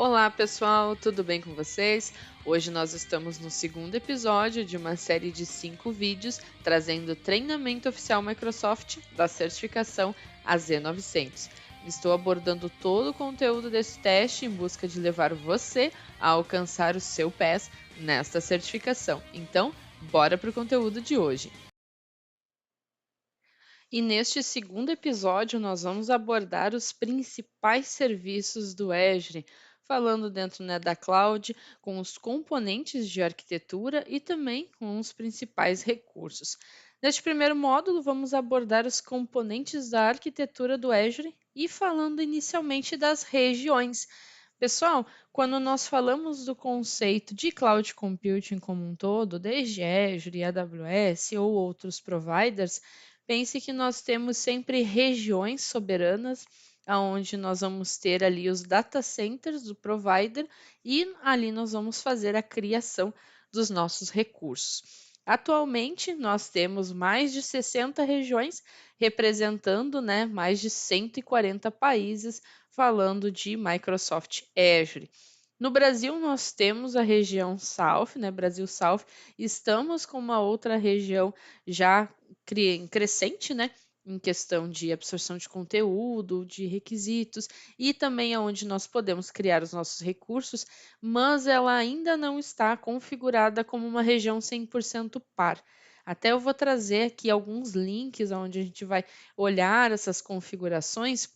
Olá, pessoal, tudo bem com vocês? Hoje nós estamos no segundo episódio de uma série de 5 vídeos trazendo treinamento oficial Microsoft da certificação AZ900. Estou abordando todo o conteúdo desse teste em busca de levar você a alcançar o seu PES nesta certificação. Então, bora para o conteúdo de hoje. E neste segundo episódio, nós vamos abordar os principais serviços do Azure, falando dentro, né, da cloud, com os componentes de arquitetura e também com os principais recursos. Neste primeiro módulo, vamos abordar os componentes da arquitetura do Azure e falando inicialmente das regiões. Pessoal, quando nós falamos do conceito de cloud computing como um todo, desde Azure, AWS ou outros providers, pense que nós temos sempre regiões soberanas, aonde nós vamos ter ali os data centers do provider e ali nós vamos fazer a criação dos nossos recursos. Atualmente, nós temos mais de 60 regiões representando, né, mais de 140 países falando de Microsoft Azure. No Brasil, nós temos a região South, né, Brasil South, estamos com uma outra região já crescente, né, em questão de absorção de conteúdo, de requisitos, e também aonde nós podemos criar os nossos recursos, mas ela ainda não está configurada como uma região 100% par. Até eu vou trazer aqui alguns links onde a gente vai olhar essas configurações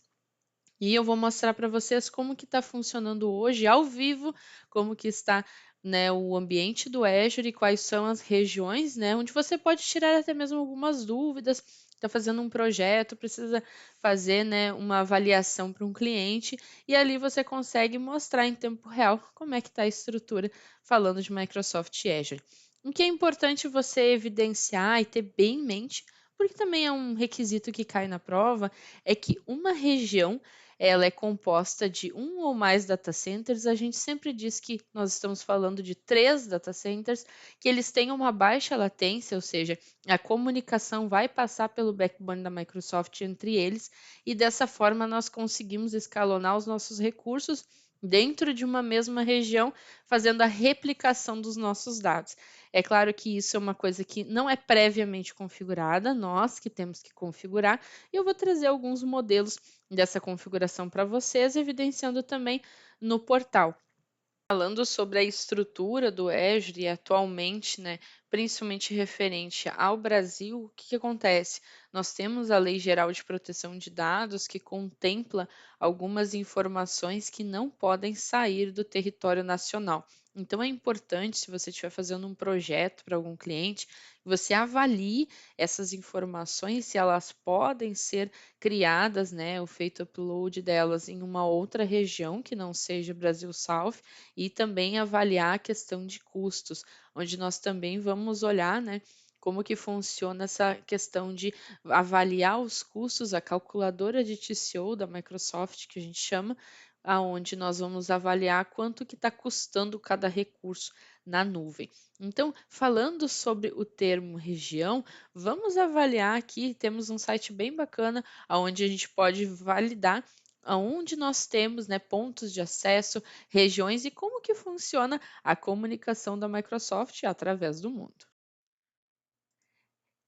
e eu vou mostrar para vocês como que está funcionando hoje ao vivo, como que está, né, o ambiente do Azure e quais são as regiões, né, onde você pode tirar até mesmo algumas dúvidas. Está fazendo um projeto, precisa fazer, né, uma avaliação para um cliente e ali você consegue mostrar em tempo real como é que está a estrutura falando de Microsoft Azure. O que é importante você evidenciar e ter bem em mente, porque também é um requisito que cai na prova, é que uma região ela é composta de um ou mais data centers. A gente sempre diz que nós estamos falando de 3 data centers, que eles têm uma baixa latência, ou seja, a comunicação vai passar pelo backbone da Microsoft entre eles, e dessa forma nós conseguimos escalonar os nossos recursos dentro de uma mesma região, fazendo a replicação dos nossos dados. É claro que isso é uma coisa que não é previamente configurada, nós que temos que configurar, e eu vou trazer alguns modelos dessa configuração para vocês, evidenciando também no portal. Falando sobre a estrutura do Azure atualmente, né, principalmente referente ao Brasil, o que que acontece? Nós temos a Lei Geral de Proteção de Dados que contempla algumas informações que não podem sair do território nacional. Então é importante, se você estiver fazendo um projeto para algum cliente, que você avalie essas informações, se elas podem ser criadas, né, o feito upload delas em uma outra região que não seja Brasil South, e também avaliar a questão de custos, onde nós também vamos olhar, né, como que funciona essa questão de avaliar os custos, a calculadora de TCO da Microsoft, que a gente chama, aonde nós vamos avaliar quanto que está custando cada recurso na nuvem. Então, falando sobre o termo região, vamos avaliar aqui, temos um site bem bacana, onde a gente pode validar aonde nós temos, né, pontos de acesso, regiões e como que funciona a comunicação da Microsoft através do mundo.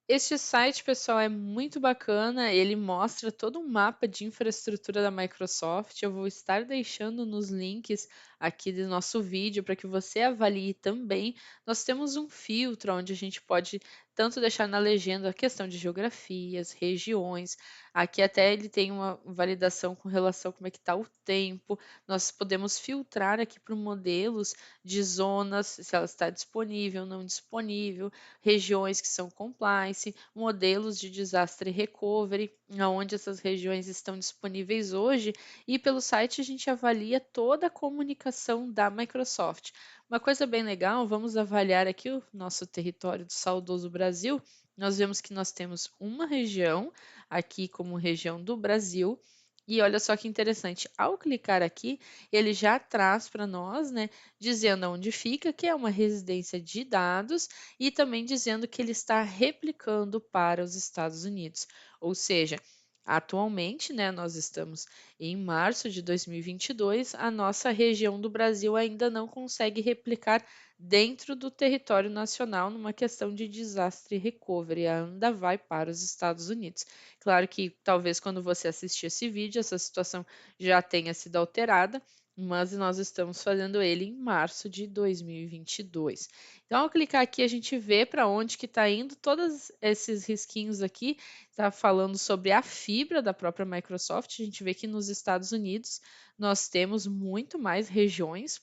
Este site, pessoal, é muito bacana. Ele mostra todo um mapa de infraestrutura da Microsoft. Eu vou estar deixando nos links aqui do nosso vídeo para que você avalie também. Nós temos um filtro onde a gente pode tanto deixar na legenda a questão de geografias, regiões. Aqui até ele tem uma validação com relação a como é que está o tempo. Nós podemos filtrar aqui para modelos de zonas, se ela está disponível, não disponível, regiões que são compliance, modelos de desastre recovery, onde essas regiões estão disponíveis hoje, e pelo site a gente avalia toda a comunicação da Microsoft. Uma coisa bem legal, vamos avaliar aqui o nosso território do saudoso Brasil. Nós vemos que nós temos uma região aqui como região do Brasil. E olha só que interessante, ao clicar aqui, ele já traz para nós, né, dizendo onde fica, que é uma residência de dados, e também dizendo que ele está replicando para os Estados Unidos. Ou seja, Atualmente, né, nós estamos em março de 2022, a nossa região do Brasil ainda não consegue replicar dentro do território nacional numa questão de desastre recovery, ainda vai para os Estados Unidos. Claro que talvez quando você assistir esse vídeo, essa situação já tenha sido alterada, mas nós estamos fazendo ele em março de 2022. Então, ao clicar aqui, a gente vê para onde que está indo todos esses risquinhos aqui. Está falando sobre a fibra da própria Microsoft. A gente vê que nos Estados Unidos nós temos muito mais regiões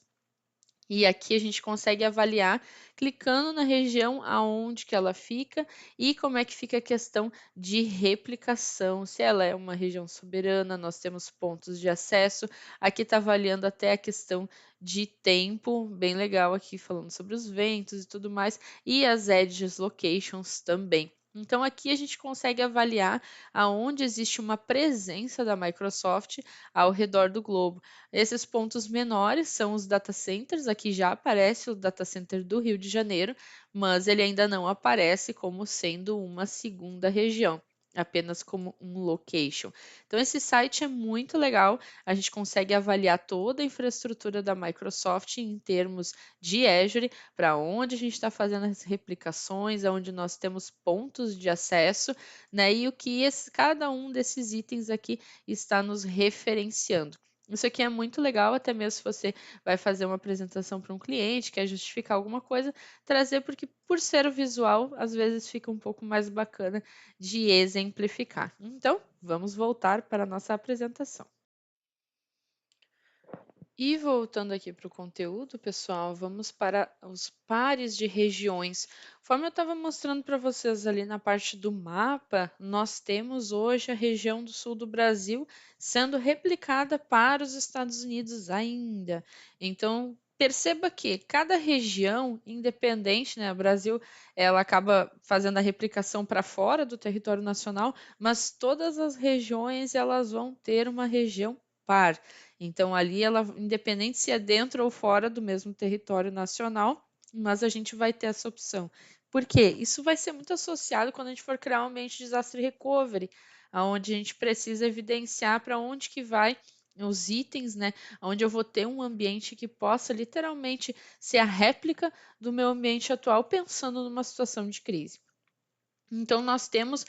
e aqui a gente consegue avaliar clicando na região aonde que ela fica e como é que fica a questão de replicação. Se ela é uma região soberana, nós temos pontos de acesso. Aqui está avaliando até a questão de tempo, bem legal aqui falando sobre os ventos e tudo mais, e as edges locations também. Então aqui a gente consegue avaliar aonde existe uma presença da Microsoft ao redor do globo. Esses pontos menores são os data centers, aqui já aparece o data center do Rio de Janeiro, mas ele ainda não aparece como sendo uma segunda região, apenas como um location. Então esse site é muito legal, a gente consegue avaliar toda a infraestrutura da Microsoft em termos de Azure, para onde a gente está fazendo as replicações, onde nós temos pontos de acesso, né? E o que cada um desses itens aqui está nos referenciando. Isso aqui é muito legal, até mesmo se você vai fazer uma apresentação para um cliente, quer justificar alguma coisa, trazer, porque por ser o visual, às vezes fica um pouco mais bacana de exemplificar. Então, vamos voltar para a nossa apresentação. E voltando aqui para o conteúdo, pessoal, vamos para os pares de regiões. Conforme eu estava mostrando para vocês ali na parte do mapa, nós temos hoje a região do sul do Brasil sendo replicada para os Estados Unidos ainda. Então, perceba que cada região, independente, né, o Brasil, ela acaba fazendo a replicação para fora do território nacional, mas todas as regiões elas vão ter uma região par. Então, ali, ela, independente se é dentro ou fora do mesmo território nacional, mas a gente vai ter essa opção. Por quê? Isso vai ser muito associado quando a gente for criar um ambiente de desastre recovery, onde a gente precisa evidenciar para onde que vai os itens, né? Onde eu vou ter um ambiente que possa literalmente ser a réplica do meu ambiente atual, pensando numa situação de crise. Então, nós temos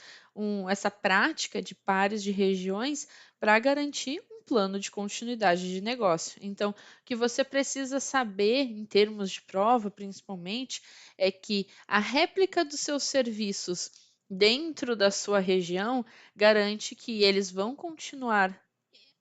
essa prática de pares de regiões para garantir um plano de continuidade de negócio. Então, o que você precisa saber, em termos de prova, principalmente, é que a réplica dos seus serviços dentro da sua região garante que eles vão continuar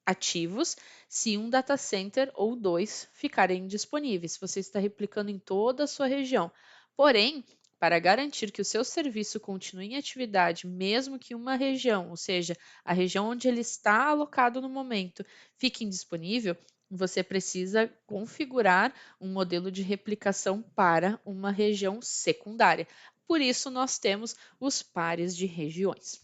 ativos se um data center ou dois ficarem disponíveis. Você está replicando em toda a sua região. Porém, para garantir que o seu serviço continue em atividade, mesmo que uma região, ou seja, a região onde ele está alocado no momento, fique indisponível, você precisa configurar um modelo de replicação para uma região secundária. Por isso, nós temos os pares de regiões.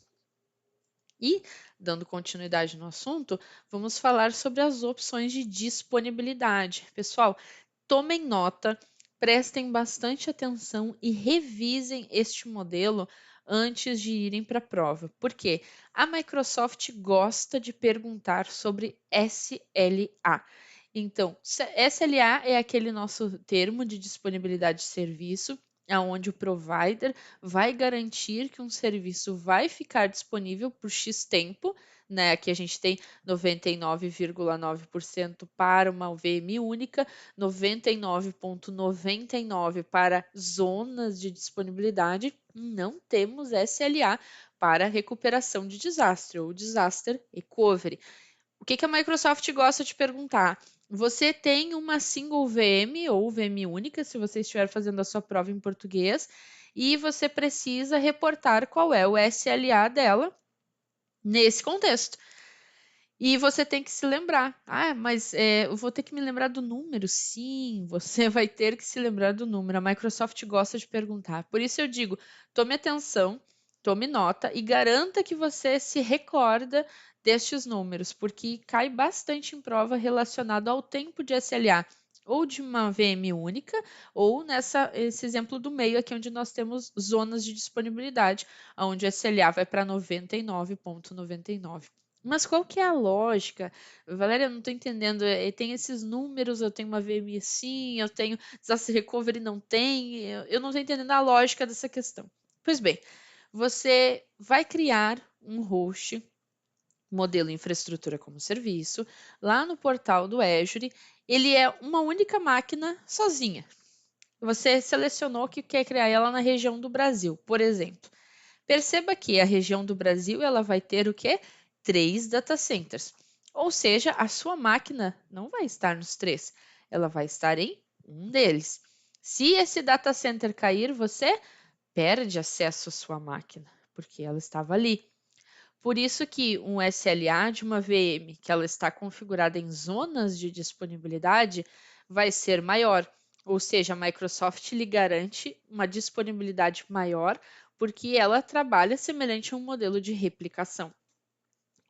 E, dando continuidade no assunto, vamos falar sobre as opções de disponibilidade. Pessoal, tomem nota, prestem bastante atenção e revisem este modelo antes de irem para a prova. Por quê? A Microsoft gosta de perguntar sobre SLA. Então, SLA é aquele nosso termo de disponibilidade de serviço, onde o provider vai garantir que um serviço vai ficar disponível por X tempo, né? Aqui a gente tem 99,9% para uma VM única, 99,99% para zonas de disponibilidade. Não temos SLA para recuperação de desastre ou disaster recovery. O que a Microsoft gosta de perguntar? Você tem uma single VM ou VM única, se você estiver fazendo a sua prova em português, e você precisa reportar qual é o SLA dela nesse contexto. E você tem que se lembrar. Ah, mas eu vou ter que me lembrar do número? Sim, você vai ter que se lembrar do número. A Microsoft gosta de perguntar. Por isso eu digo, tome atenção, tome nota e garanta que você se recorda destes números, porque cai bastante em prova relacionado ao tempo de SLA. ou de uma VM única, ou esse exemplo do meio aqui, onde nós temos zonas de disponibilidade, onde o SLA vai para 99,99. Mas qual que é a lógica? Valéria, eu não estou entendendo. Tem esses números, eu tenho uma VMI assim, eu tenho disaster recovery, não tem. Eu não estou entendendo a lógica dessa questão. Pois bem, você vai criar um host, modelo infraestrutura como serviço, lá no portal do Azure. Ele é uma única máquina sozinha. Você selecionou que quer criar ela na região do Brasil, por exemplo. Perceba que a região do Brasil ela vai ter o quê? 3 data centers. Ou seja, a sua máquina não vai estar nos 3, ela vai estar em um deles. Se esse data center cair, você perde acesso à sua máquina, porque ela estava ali. Por isso que um SLA de uma VM, que ela está configurada em zonas de disponibilidade, vai ser maior. Ou seja, a Microsoft lhe garante uma disponibilidade maior, porque ela trabalha semelhante a um modelo de replicação.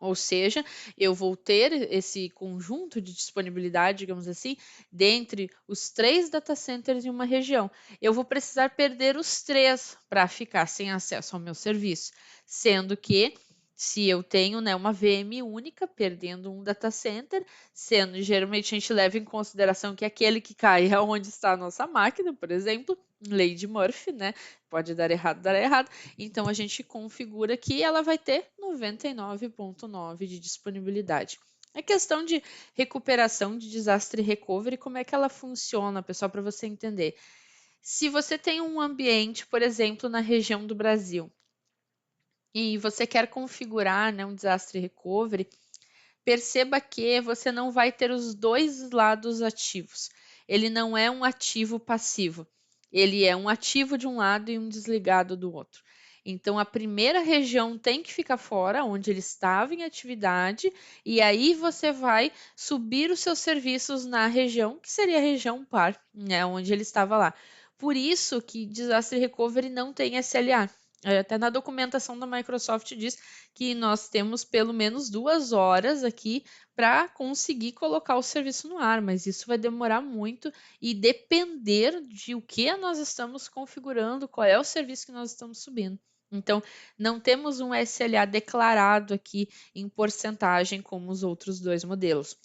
Ou seja, eu vou ter esse conjunto de disponibilidade, digamos assim, dentre os 3 data centers em uma região. Eu vou precisar perder os 3 para ficar sem acesso ao meu serviço, sendo que se eu tenho, né, uma VM única, perdendo um data center, sendo geralmente a gente leva em consideração que aquele que cai é onde está a nossa máquina, por exemplo, lei de Murphy, né? Pode dar errado, dar errado. Então a gente configura que ela vai ter 99,9 de disponibilidade. É questão de recuperação de desastre recovery, como é que ela funciona, pessoal, para você entender. Se você tem um ambiente, por exemplo, na região do Brasil, e você quer configurar, né, um desastre recovery, perceba que você não vai ter os dois lados ativos. Ele não é um ativo passivo. Ele é um ativo de um lado e um desligado do outro. Então, a primeira região tem que ficar fora, onde ele estava em atividade, e aí você vai subir os seus serviços na região, que seria a região par, né, onde ele estava lá. Por isso que Disaster Recovery não tem SLA. Até na documentação da Microsoft diz que nós temos pelo menos 2 horas aqui para conseguir colocar o serviço no ar, mas isso vai demorar muito e depender de o que nós estamos configurando, qual é o serviço que nós estamos subindo. Então, não temos um SLA declarado aqui em porcentagem como os outros dois modelos.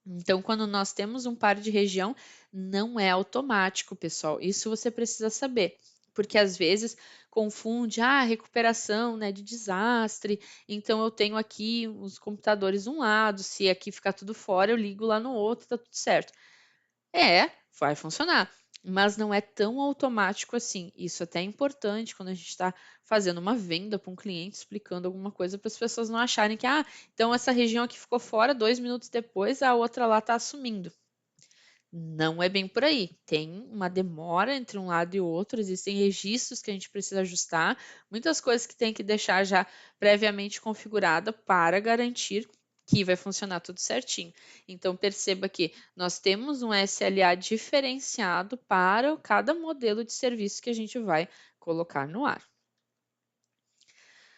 Então, quando nós temos um par de região, não é automático, pessoal. Isso você precisa saber, porque às vezes confunde recuperação, né, de desastre. Então, eu tenho aqui os computadores de um lado, se aqui ficar tudo fora, eu ligo lá no outro, tá tudo certo. Vai funcionar, mas não é tão automático assim. Isso até é importante quando a gente está fazendo uma venda para um cliente, explicando alguma coisa para as pessoas não acharem que, então essa região aqui ficou fora, 2 minutos depois a outra lá está assumindo. Não é bem por aí. Tem uma demora entre um lado e o outro, existem registros que a gente precisa ajustar, muitas coisas que tem que deixar já previamente configurada para garantir que vai funcionar tudo certinho. Então perceba que nós temos um SLA diferenciado para cada modelo de serviço que a gente vai colocar no ar.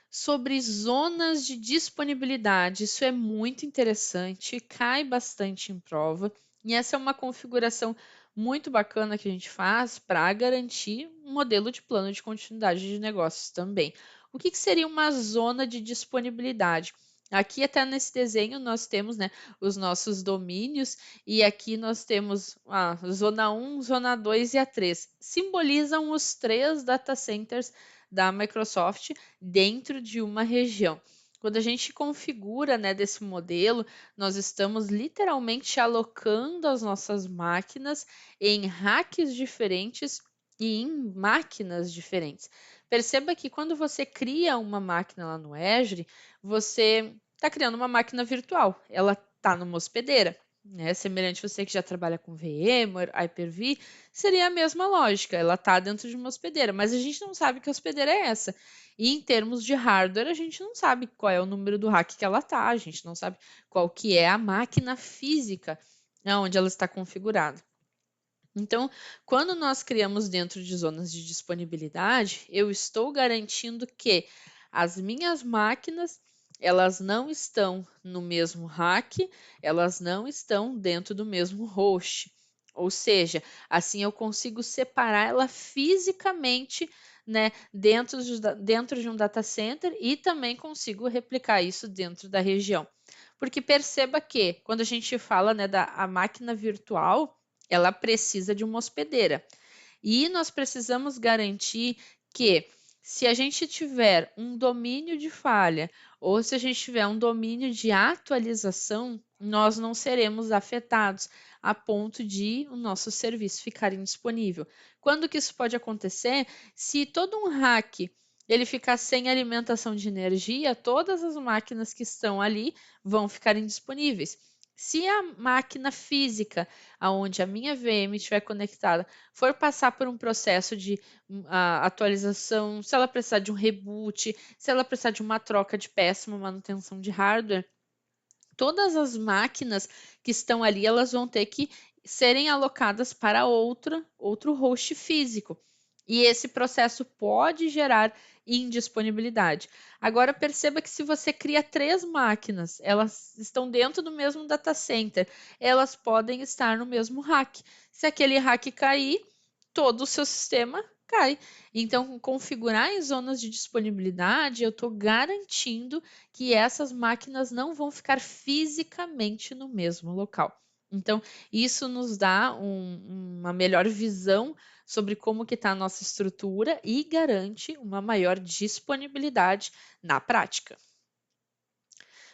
Sobre zonas de disponibilidade, isso é muito interessante, cai bastante em prova, e essa é uma configuração muito bacana que a gente faz para garantir um modelo de plano de continuidade de negócios também. O que seria uma zona de disponibilidade? Aqui até nesse desenho nós temos, né, os nossos domínios e aqui nós temos a zona 1, zona 2 e a 3. Simbolizam os 3 data centers da Microsoft dentro de uma região. Quando a gente configura, né, desse modelo, nós estamos literalmente alocando as nossas máquinas em racks diferentes e em máquinas diferentes. Perceba que quando você cria uma máquina lá no Azure, você está criando uma máquina virtual. Ela está numa hospedeira. Né? Semelhante a você que já trabalha com VMware, Hyper-V, seria a mesma lógica. Ela está dentro de uma hospedeira, mas a gente não sabe que hospedeira é essa. E em termos de hardware, a gente não sabe qual é o número do rack que ela está, a gente não sabe qual que é a máquina física onde ela está configurada. Então, quando nós criamos dentro de zonas de disponibilidade, eu estou garantindo que as minhas máquinas elas não estão no mesmo rack, elas não estão dentro do mesmo host. Ou seja, assim eu consigo separar ela fisicamente, né, dentro de um data center e também consigo replicar isso dentro da região. Porque perceba que quando a gente fala, né, da a máquina virtual, ela precisa de uma hospedeira. E nós precisamos garantir que, se a gente tiver um domínio de falha ou se a gente tiver um domínio de atualização, nós não seremos afetados a ponto de o nosso serviço ficar indisponível. Quando que isso pode acontecer? Se todo um hack ele ficar sem alimentação de energia, todas as máquinas que estão ali vão ficar indisponíveis. Se a máquina física, aonde a minha VM estiver conectada, for passar por um processo de atualização, se ela precisar de um reboot, se ela precisar de uma troca de peça, uma manutenção de hardware, todas as máquinas que estão ali, elas vão ter que serem alocadas para outro host físico. E esse processo pode gerar indisponibilidade. Agora perceba que se você cria 3 máquinas, elas estão dentro do mesmo data center, elas podem estar no mesmo rack. Se aquele rack cair, todo o seu sistema cai. Então, configurar em zonas de disponibilidade, eu estou garantindo que essas máquinas não vão ficar fisicamente no mesmo local. Então, isso nos dá uma melhor visão sobre como que está a nossa estrutura e garante uma maior disponibilidade na prática.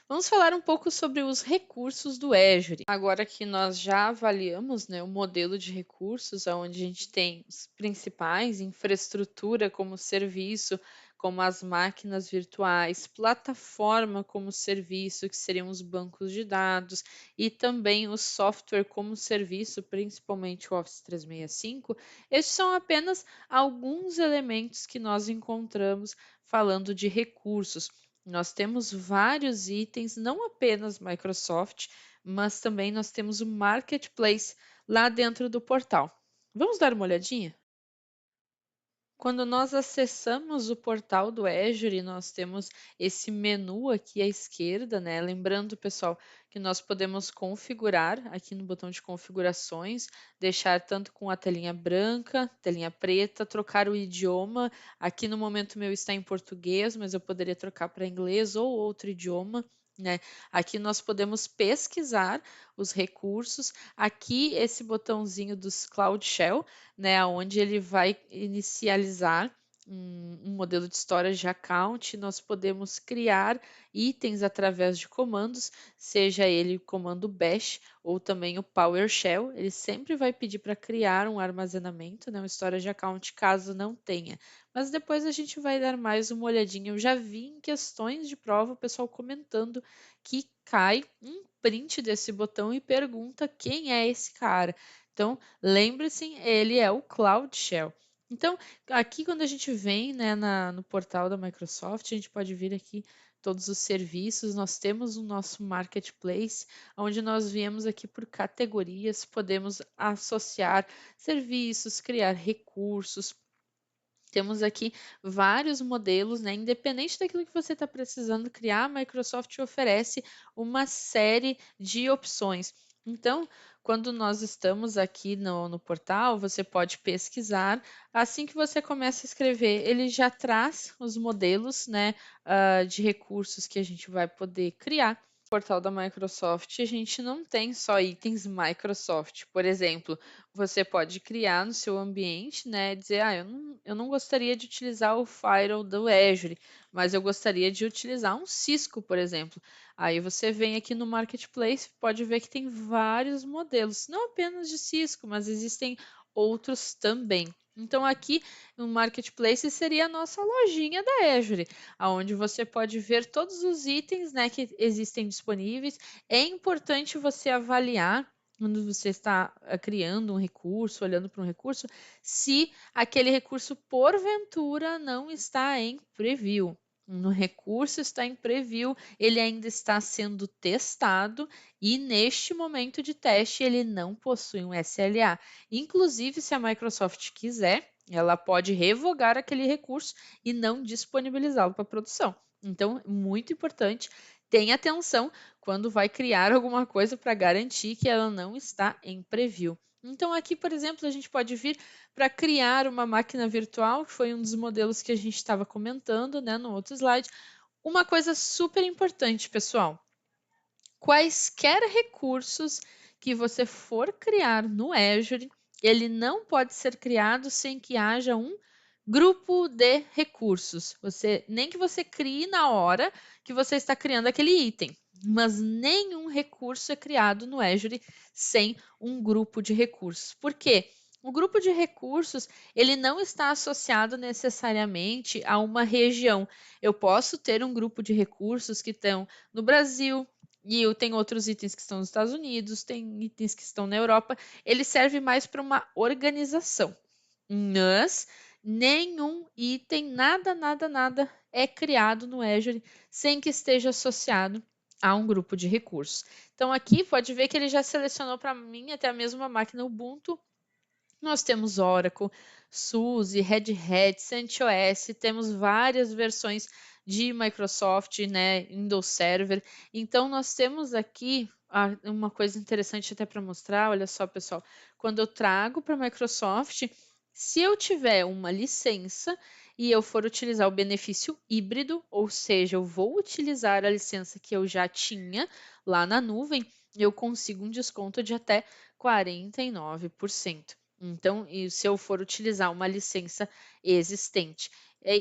Vamos falar um pouco sobre os recursos do Azure. Agora que nós já avaliamos, né, o modelo de recursos, onde a gente tem os principais, infraestrutura como serviço, como as máquinas virtuais, plataforma como serviço, que seriam os bancos de dados, e também o software como serviço, principalmente o Office 365, estes são apenas alguns elementos que nós encontramos falando de recursos. Nós temos vários itens, não apenas Microsoft, mas também nós temos o Marketplace lá dentro do portal. Vamos dar uma olhadinha? Quando nós acessamos o portal do Azure, nós temos esse menu aqui à esquerda, né? Lembrando, pessoal, que nós podemos configurar aqui no botão de configurações, deixar tanto com a telinha branca, telinha preta, trocar o idioma. Aqui no momento meu está em português, mas eu poderia trocar para inglês ou outro idioma. Né? Aqui nós podemos pesquisar os recursos. Aqui esse botãozinho dos Cloud Shell, né, onde ele vai inicializar um modelo de storage account. Nós podemos criar itens através de comandos, seja ele o comando bash ou também o PowerShell. Ele sempre vai pedir para criar um armazenamento, né, um storage account, caso não tenha. Mas depois a gente vai dar mais uma olhadinha. Eu já vi em questões de prova o pessoal comentando que cai um print desse botão e pergunta quem é esse cara. Então, lembre-se, ele é o Cloud Shell. Então, aqui quando a gente vem, né, no portal da Microsoft, a gente pode vir aqui todos os serviços. Nós temos o nosso Marketplace, onde nós viemos aqui por categorias, podemos associar serviços, criar recursos. Temos aqui vários modelos, né? Independente daquilo que você está precisando criar, a Microsoft oferece uma série de opções. Então, quando nós estamos aqui no portal, você pode pesquisar. Assim que você começa a escrever, ele já traz os modelos, né, de recursos que a gente vai poder criar. Portal da Microsoft, a gente não tem só itens Microsoft. Por exemplo, você pode criar no seu ambiente, né, dizer, eu não gostaria de utilizar o Firewall do Azure, mas eu gostaria de utilizar um Cisco, por exemplo. Aí você vem aqui no Marketplace, pode ver que tem vários modelos, não apenas de Cisco, mas existem outros também. Então aqui no Marketplace seria a nossa lojinha da Azure, onde você pode ver todos os itens, né, que existem disponíveis. É importante você avaliar quando você está criando um recurso, olhando para um recurso, se aquele recurso porventura não está em preview. No recurso está em preview, ele ainda está sendo testado e neste momento de teste ele não possui um SLA. Inclusive, se a Microsoft quiser, ela pode revogar aquele recurso e não disponibilizá-lo para produção. Então, muito importante, tenha atenção quando vai criar alguma coisa para garantir que ela não está em preview. Então, aqui, por exemplo, a gente pode vir para criar uma máquina virtual, que foi um dos modelos que a gente estava comentando, né, no outro slide. Uma coisa super importante, pessoal: quaisquer recursos que você for criar no Azure, ele não pode ser criado sem que haja um grupo de recursos. Nem que você crie na hora que você está criando aquele item, mas nenhum recurso é criado no Azure sem um grupo de recursos. Por quê? O grupo de recursos, ele não está associado necessariamente a uma região. Eu posso ter um grupo de recursos que estão no Brasil, e eu tenho outros itens que estão nos Estados Unidos, tem itens que estão na Europa. Ele serve mais para uma organização. Mas nenhum item, nada é criado no Azure sem que esteja associado a um grupo de recursos. Então aqui pode ver que ele já selecionou para mim até a mesma máquina Ubuntu. Nós temos Oracle, SUSE, Red Hat, CentOS, temos várias versões de Microsoft, né, Windows Server. Então nós temos aqui uma coisa interessante até para mostrar. Olha só, pessoal, quando eu trago para a Microsoft, se eu tiver uma licença e eu for utilizar o benefício híbrido, ou seja, eu vou utilizar a licença que eu já tinha lá na nuvem, eu consigo um desconto de até 49%. Então, se eu for utilizar uma licença existente.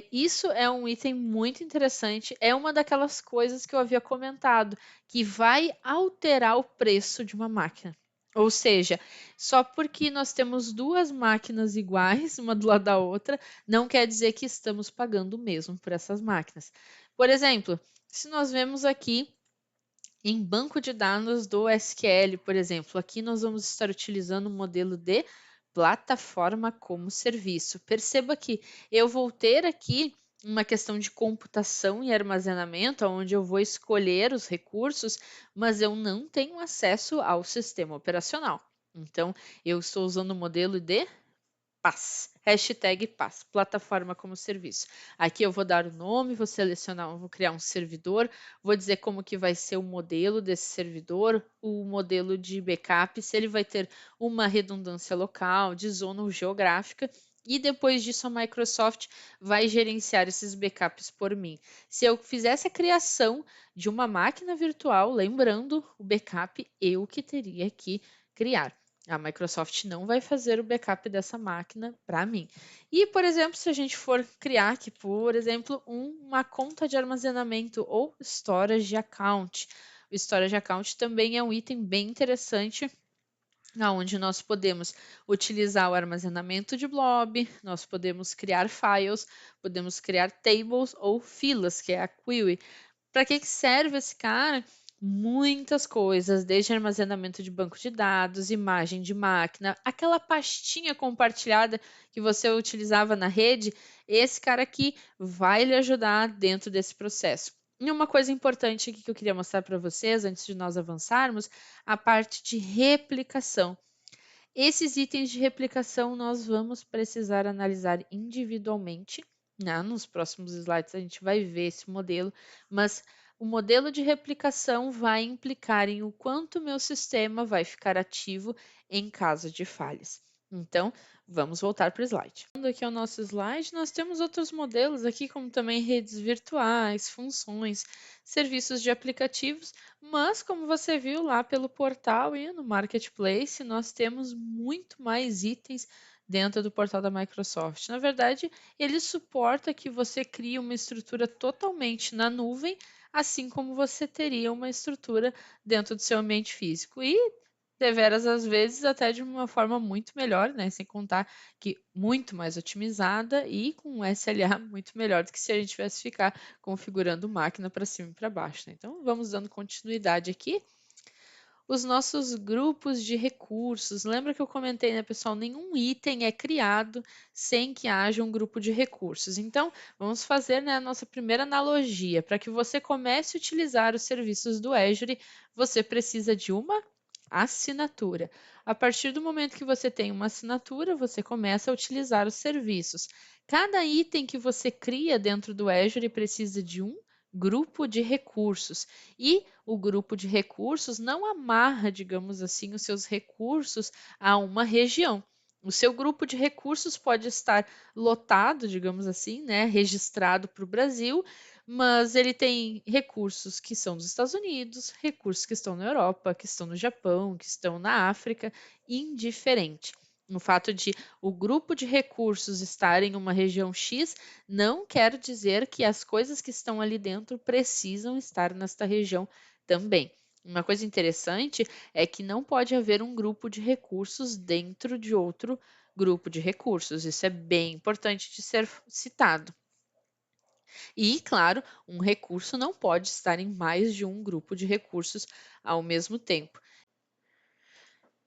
Isso é um item muito interessante, é uma daquelas coisas que eu havia comentado, que vai alterar o preço de uma máquina. Ou seja, só porque nós temos duas máquinas iguais, uma do lado da outra, não quer dizer que estamos pagando o mesmo por essas máquinas. Por exemplo, se nós vemos aqui em banco de dados do SQL, por exemplo, aqui nós vamos estar utilizando o modelo de plataforma como serviço. Perceba que eu vou ter aqui uma questão de computação e armazenamento, onde eu vou escolher os recursos, mas eu não tenho acesso ao sistema operacional. Então, eu estou usando o modelo de PaaS, hashtag PaaS, plataforma como serviço. Aqui eu vou dar o nome, vou selecionar, vou criar um servidor, vou dizer como que vai ser o modelo desse servidor, o modelo de backup, se ele vai ter uma redundância local, de zona geográfica, e depois disso a Microsoft vai gerenciar esses backups por mim. Se eu fizesse a criação de uma máquina virtual, lembrando, o backup eu que teria que criar. A Microsoft não vai fazer o backup dessa máquina para mim. E, por exemplo, se a gente for criar aqui, por exemplo, uma conta de armazenamento ou storage account. O storage account também é um item bem interessante, onde nós podemos utilizar o armazenamento de blob, nós podemos criar files, podemos criar tables ou filas, que é a query. Para que serve esse cara? Muitas coisas, desde armazenamento de banco de dados, imagem de máquina, aquela pastinha compartilhada que você utilizava na rede, esse cara aqui vai lhe ajudar dentro desse processo. E uma coisa importante aqui que eu queria mostrar para vocês, antes de nós avançarmos, a parte de replicação. Esses itens de replicação nós vamos precisar analisar individualmente, né? Nos próximos slides a gente vai ver esse modelo, mas o modelo de replicação vai implicar em o quanto meu sistema vai ficar ativo em caso de falhas. Então, vamos voltar para o slide. Aqui é o nosso slide, nós temos outros modelos aqui, como também redes virtuais, funções, serviços de aplicativos, mas como você viu lá pelo portal e no Marketplace, nós temos muito mais itens dentro do portal da Microsoft. Na verdade, ele suporta que você crie uma estrutura totalmente na nuvem, assim como você teria uma estrutura dentro do seu ambiente físico. E deveras às vezes até de uma forma muito melhor, né? Sem contar que muito mais otimizada e com um SLA muito melhor do que se a gente tivesse ficar configurando máquina para cima e para baixo, né? Então vamos dando continuidade aqui. Os nossos grupos de recursos. Lembra que eu comentei, né, pessoal? Nenhum item é criado sem que haja um grupo de recursos. Então, vamos fazer, né, a nossa primeira analogia. Para que você comece a utilizar os serviços do Azure, você precisa de uma assinatura. A partir do momento que você tem uma assinatura, você começa a utilizar os serviços. Cada item que você cria dentro do Azure precisa de um grupo de recursos. E o grupo de recursos não amarra, digamos assim, os seus recursos a uma região. O seu grupo de recursos pode estar lotado, digamos assim, né, registrado para o Brasil, mas ele tem recursos que são dos Estados Unidos, recursos que estão na Europa, que estão no Japão, que estão na África, indiferente. O fato de o grupo de recursos estar em uma região X não quer dizer que as coisas que estão ali dentro precisam estar nesta região também. Uma coisa interessante é que não pode haver um grupo de recursos dentro de outro grupo de recursos. Isso é bem importante de ser citado. E, claro, um recurso não pode estar em mais de um grupo de recursos ao mesmo tempo.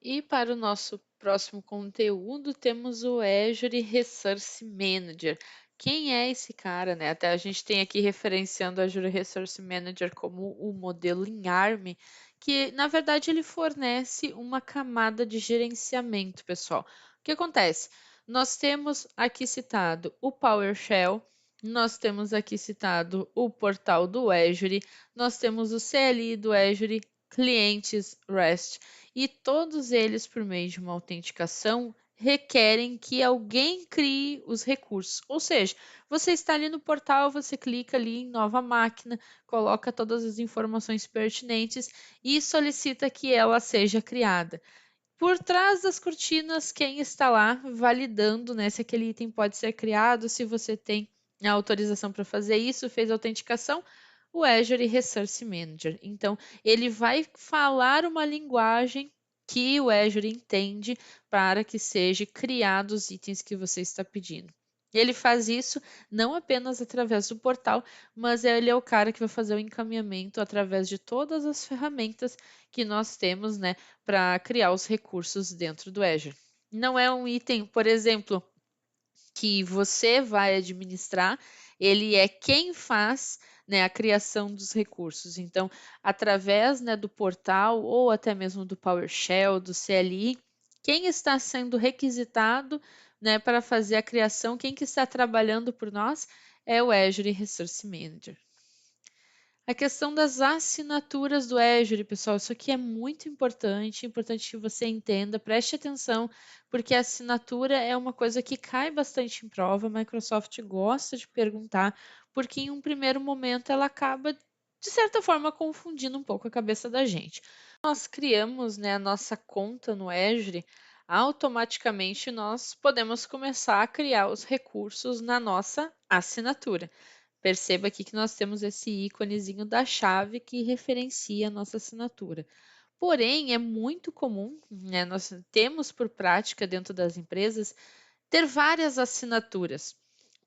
E para o nosso próximo conteúdo, temos o Azure Resource Manager. Quem é esse cara, né? Até a gente tem aqui referenciando o Azure Resource Manager como o modelo em ARM, que na verdade ele fornece uma camada de gerenciamento, pessoal. O que acontece? Nós temos aqui citado o PowerShell, nós temos aqui citado o portal do Azure, nós temos o CLI do Azure, clientes REST, e todos eles, por meio de uma autenticação, requerem que alguém crie os recursos. Ou seja, você está ali no portal, você clica ali em nova máquina, coloca todas as informações pertinentes e solicita que ela seja criada. Por trás das cortinas, quem está lá validando, né, se aquele item pode ser criado, se você tem a autorização para fazer isso, fez a autenticação, o Azure Resource Manager. Então, ele vai falar uma linguagem que o Azure entende para que seja criados os itens que você está pedindo. Ele faz isso não apenas através do portal, mas ele é o cara que vai fazer o encaminhamento através de todas as ferramentas que nós temos, né, para criar os recursos dentro do Azure. Não é um item, por exemplo, que você vai administrar, ele é quem faz, né, a criação dos recursos. Então, através, né, do portal ou até mesmo do PowerShell, do CLI, quem está sendo requisitado, né, para fazer a criação, quem que está trabalhando por nós é o Azure Resource Manager. A questão das assinaturas do Azure, pessoal, isso aqui é muito importante que você entenda, preste atenção, porque a assinatura é uma coisa que cai bastante em prova, a Microsoft gosta de perguntar, porque em um primeiro momento ela acaba, de certa forma, confundindo um pouco a cabeça da gente. Nós criamos, né, a nossa conta no Azure, automaticamente nós podemos começar a criar os recursos na nossa assinatura. Perceba aqui que nós temos esse íconezinho da chave que referencia a nossa assinatura. Porém, é muito comum, né, nós temos por prática dentro das empresas ter várias assinaturas,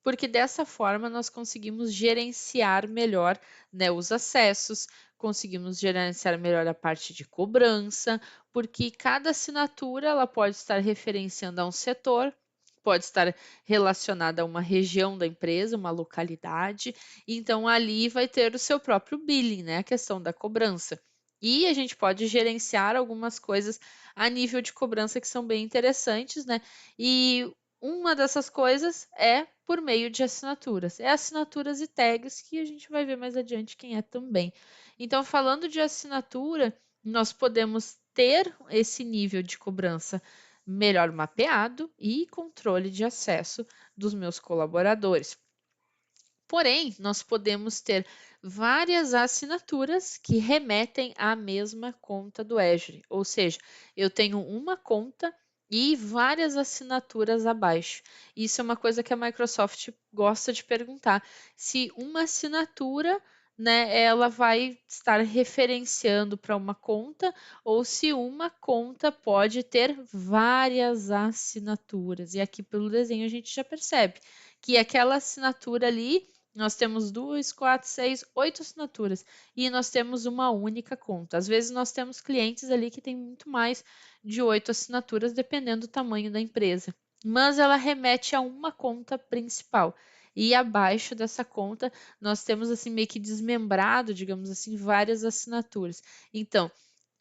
porque dessa forma nós conseguimos gerenciar melhor, né, os acessos, conseguimos gerenciar melhor a parte de cobrança, porque cada assinatura ela pode estar referenciando a um setor, pode estar relacionada a uma região da empresa, uma localidade, então ali vai ter o seu próprio billing, né, a questão da cobrança. E a gente pode gerenciar algumas coisas a nível de cobrança que são bem interessantes, né? E uma dessas coisas é por meio de assinaturas. É assinaturas e tags que a gente vai ver mais adiante quem é também. Então, falando de assinatura, nós podemos ter esse nível de cobrança melhor mapeado e controle de acesso dos meus colaboradores. Porém, nós podemos ter várias assinaturas que remetem à mesma conta do Azure, ou seja, eu tenho uma conta e várias assinaturas abaixo. Isso é uma coisa que a Microsoft gosta de perguntar, se uma assinatura, né, ela vai estar referenciando para uma conta ou se uma conta pode ter várias assinaturas. E aqui pelo desenho a gente já percebe que aquela assinatura ali nós temos duas, quatro, seis, oito assinaturas e nós temos uma única conta. Às vezes nós temos clientes ali que têm muito mais de oito assinaturas, dependendo do tamanho da empresa. Mas ela remete a uma conta principal. E abaixo dessa conta nós temos assim meio que desmembrado, digamos assim, várias assinaturas. Então,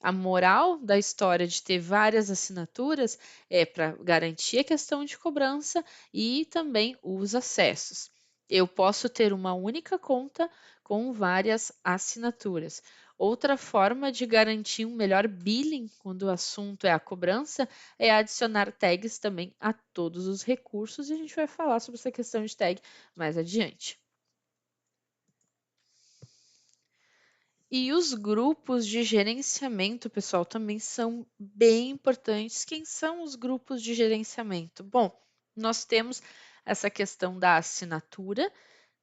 a moral da história de ter várias assinaturas é para garantir a questão de cobrança e também os acessos. Eu posso ter uma única conta com várias assinaturas. Outra forma de garantir um melhor billing quando o assunto é a cobrança é adicionar tags também a todos os recursos, e a gente vai falar sobre essa questão de tag mais adiante. E os grupos de gerenciamento, pessoal, também são bem importantes. Quem são os grupos de gerenciamento? Bom, nós temos essa questão da assinatura,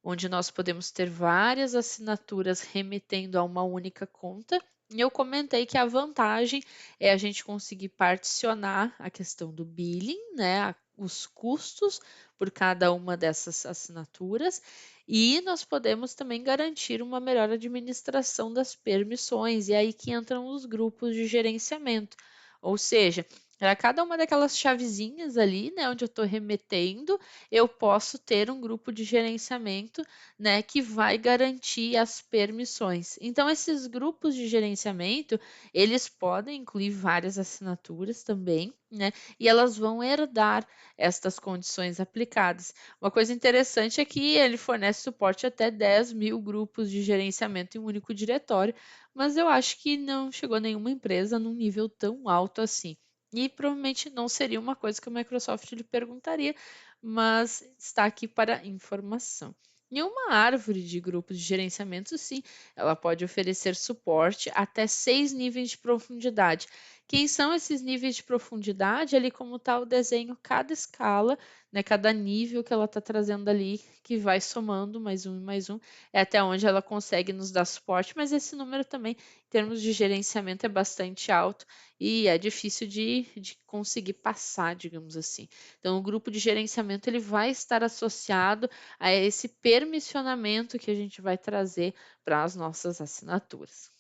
onde nós podemos ter várias assinaturas remetendo a uma única conta. E eu comentei que a vantagem é a gente conseguir particionar a questão do billing, né, os custos por cada uma dessas assinaturas, e nós podemos também garantir uma melhor administração das permissões, e é aí que entram os grupos de gerenciamento. Ou seja, para cada uma daquelas chavezinhas ali, né, onde eu estou remetendo, eu posso ter um grupo de gerenciamento, né, que vai garantir as permissões. Então, esses grupos de gerenciamento, eles podem incluir várias assinaturas também, né, e elas vão herdar estas condições aplicadas. Uma coisa interessante é que ele fornece suporte a até 10.000 grupos de gerenciamento em um único diretório, mas eu acho que não chegou nenhuma empresa num nível tão alto assim. E provavelmente não seria uma coisa que a Microsoft lhe perguntaria, mas está aqui para informação. Em uma árvore de grupos de gerenciamento, sim, ela pode oferecer suporte até 6 níveis de profundidade. Quem são esses níveis de profundidade? Ali, como está o desenho, cada escala, né, cada nível que ela está trazendo ali, que vai somando mais um e mais um, é até onde ela consegue nos dar suporte, mas esse número também, em termos de gerenciamento, é bastante alto e é difícil de conseguir passar, digamos assim. Então, o grupo de gerenciamento ele vai estar associado a esse permissionamento que a gente vai trazer para as nossas assinaturas.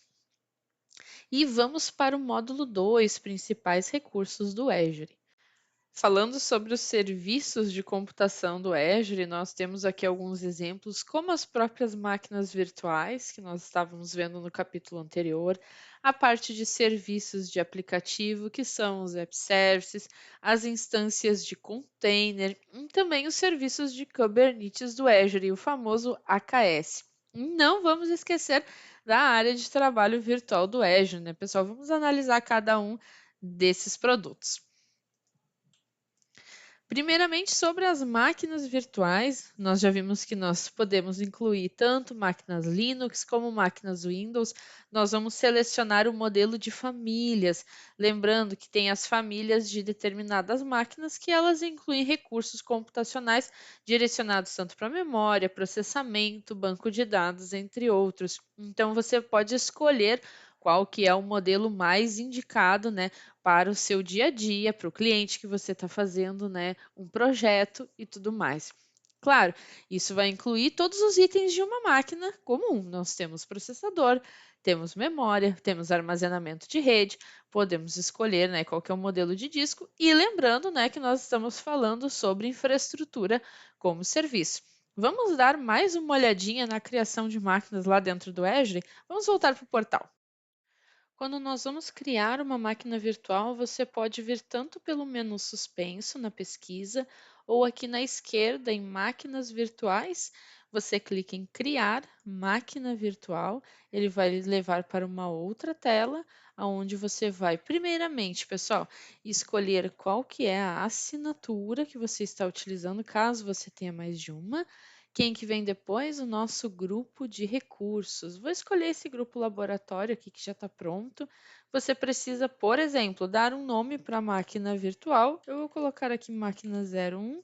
E vamos para o módulo 2, principais recursos do Azure. Falando sobre os serviços de computação do Azure, nós temos aqui alguns exemplos, como as próprias máquinas virtuais, que nós estávamos vendo no capítulo anterior, a parte de serviços de aplicativo, que são os app services, as instâncias de container, e também os serviços de Kubernetes do Azure, o famoso AKS. E não vamos esquecer da área de trabalho virtual do Azure, né, pessoal? Vamos analisar cada um desses produtos. Primeiramente, sobre as máquinas virtuais, nós já vimos que nós podemos incluir tanto máquinas Linux como máquinas Windows. Nós vamos selecionar o modelo de famílias, lembrando que tem as famílias de determinadas máquinas que elas incluem recursos computacionais direcionados tanto para memória, processamento, banco de dados, entre outros. Então, você pode escolher qual que é o modelo mais indicado, né, para o seu dia a dia, para o cliente que você está fazendo, né, um projeto e tudo mais. Claro, isso vai incluir todos os itens de uma máquina comum. Nós temos processador, temos memória, temos armazenamento de rede, podemos escolher, né, qual que é o modelo de disco e lembrando, né, que nós estamos falando sobre infraestrutura como serviço. Vamos dar mais uma olhadinha na criação de máquinas lá dentro do Azure? Vamos voltar para o portal. Quando nós vamos criar uma máquina virtual, você pode vir tanto pelo menu suspenso na pesquisa, ou aqui na esquerda em máquinas virtuais, você clica em criar máquina virtual, ele vai lhe levar para uma outra tela, onde você vai, primeiramente, pessoal, escolher qual que é a assinatura que você está utilizando, caso você tenha mais de uma. Quem que vem depois? O nosso grupo de recursos. Vou escolher esse grupo laboratório aqui que já está pronto. Você precisa, por exemplo, dar um nome para a máquina virtual. Eu vou colocar aqui máquina 01.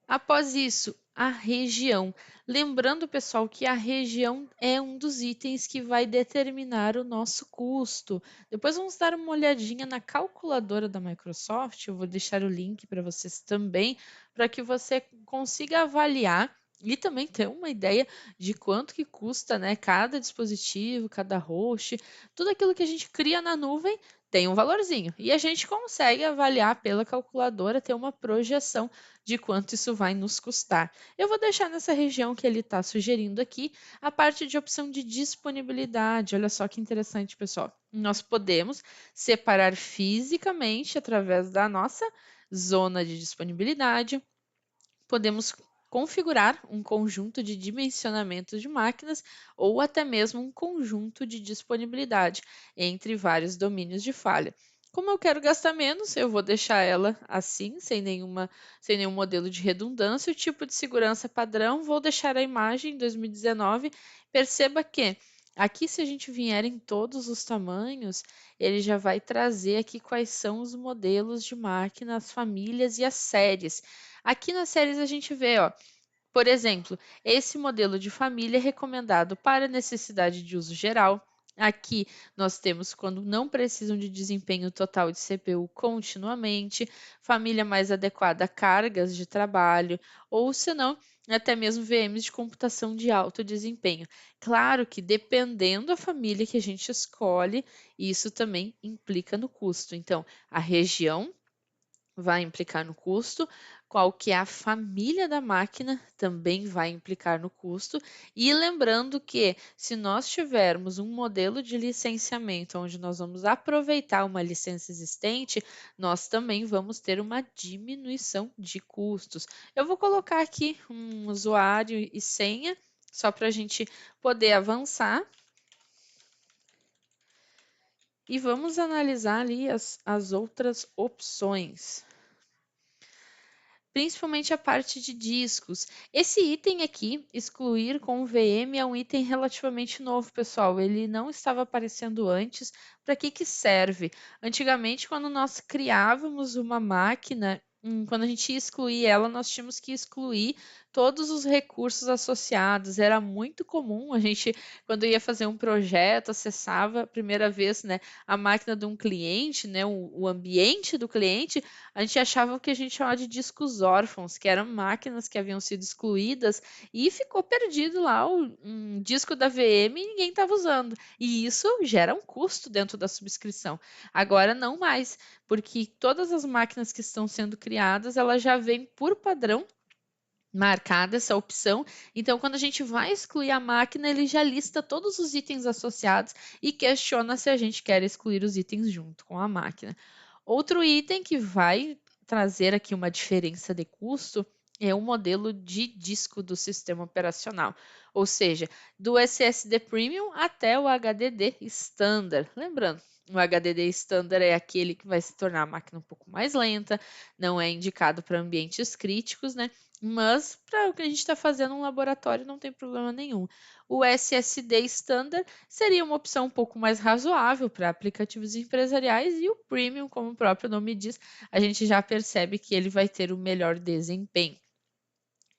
Após isso, a região. Lembrando, pessoal, que a região é um dos itens que vai determinar o nosso custo. Depois vamos dar uma olhadinha na calculadora da Microsoft. Eu vou deixar o link para vocês também, para que você consiga avaliar e também ter uma ideia de quanto que custa, né, cada dispositivo, cada host, tudo aquilo que a gente cria na nuvem tem um valorzinho. E a gente consegue avaliar pela calculadora, ter uma projeção de quanto isso vai nos custar. Eu vou deixar nessa região que ele está sugerindo aqui a parte de opção de disponibilidade. Olha só que interessante, pessoal. Nós podemos separar fisicamente através da nossa zona de disponibilidade, podemos configurar um conjunto de dimensionamentos de máquinas ou até mesmo um conjunto de disponibilidade entre vários domínios de falha. Como eu quero gastar menos, eu vou deixar ela assim, sem nenhum modelo de redundância. O tipo de segurança padrão, vou deixar a imagem em 2019. Perceba que aqui, se a gente vier em todos os tamanhos, ele já vai trazer aqui quais são os modelos de máquina, as famílias e as séries. Aqui nas séries a gente vê, ó, por exemplo, esse modelo de família é recomendado para necessidade de uso geral. Aqui nós temos quando não precisam de desempenho total de CPU continuamente, família mais adequada a cargas de trabalho, ou se não, até mesmo VMs de computação de alto desempenho. Claro que dependendo da família que a gente escolhe, isso também implica no custo. Então, a região vai implicar no custo, qual que é a família da máquina também vai implicar no custo, e lembrando que se nós tivermos um modelo de licenciamento onde nós vamos aproveitar uma licença existente, nós também vamos ter uma diminuição de custos. Eu vou colocar aqui um usuário e senha, só para a gente poder avançar, e vamos analisar ali as outras opções. Principalmente a parte de discos. Esse item aqui, excluir com VM, é um item relativamente novo, pessoal. Ele não estava aparecendo antes. Para que que serve? Antigamente, quando nós criávamos uma máquina, quando a gente ia excluir ela, nós tínhamos que excluir todos os recursos associados. Era muito comum a gente, quando ia fazer um projeto, acessava a primeira vez, né, a máquina de um cliente, né, o ambiente do cliente, a gente achava o que a gente chamava de discos órfãos, que eram máquinas que haviam sido excluídas e ficou perdido lá um disco da VM e ninguém estava usando. E isso gera um custo dentro da subscrição. Agora não mais, porque todas as máquinas que estão sendo criadas, elas já vêm por padrão marcada essa opção. Então, quando a gente vai excluir a máquina, ele já lista todos os itens associados e questiona se a gente quer excluir os itens junto com a máquina. Outro item que vai trazer aqui uma diferença de custo é o modelo de disco do sistema operacional, ou seja, do SSD Premium até o HDD Standard. Lembrando, o HDD Standard é aquele que vai se tornar a máquina um pouco mais lenta, não é indicado para ambientes críticos, né? Mas para o que a gente está fazendo no laboratório não tem problema nenhum. O SSD Standard seria uma opção um pouco mais razoável para aplicativos empresariais e o Premium, como o próprio nome diz, a gente já percebe que ele vai ter o melhor desempenho.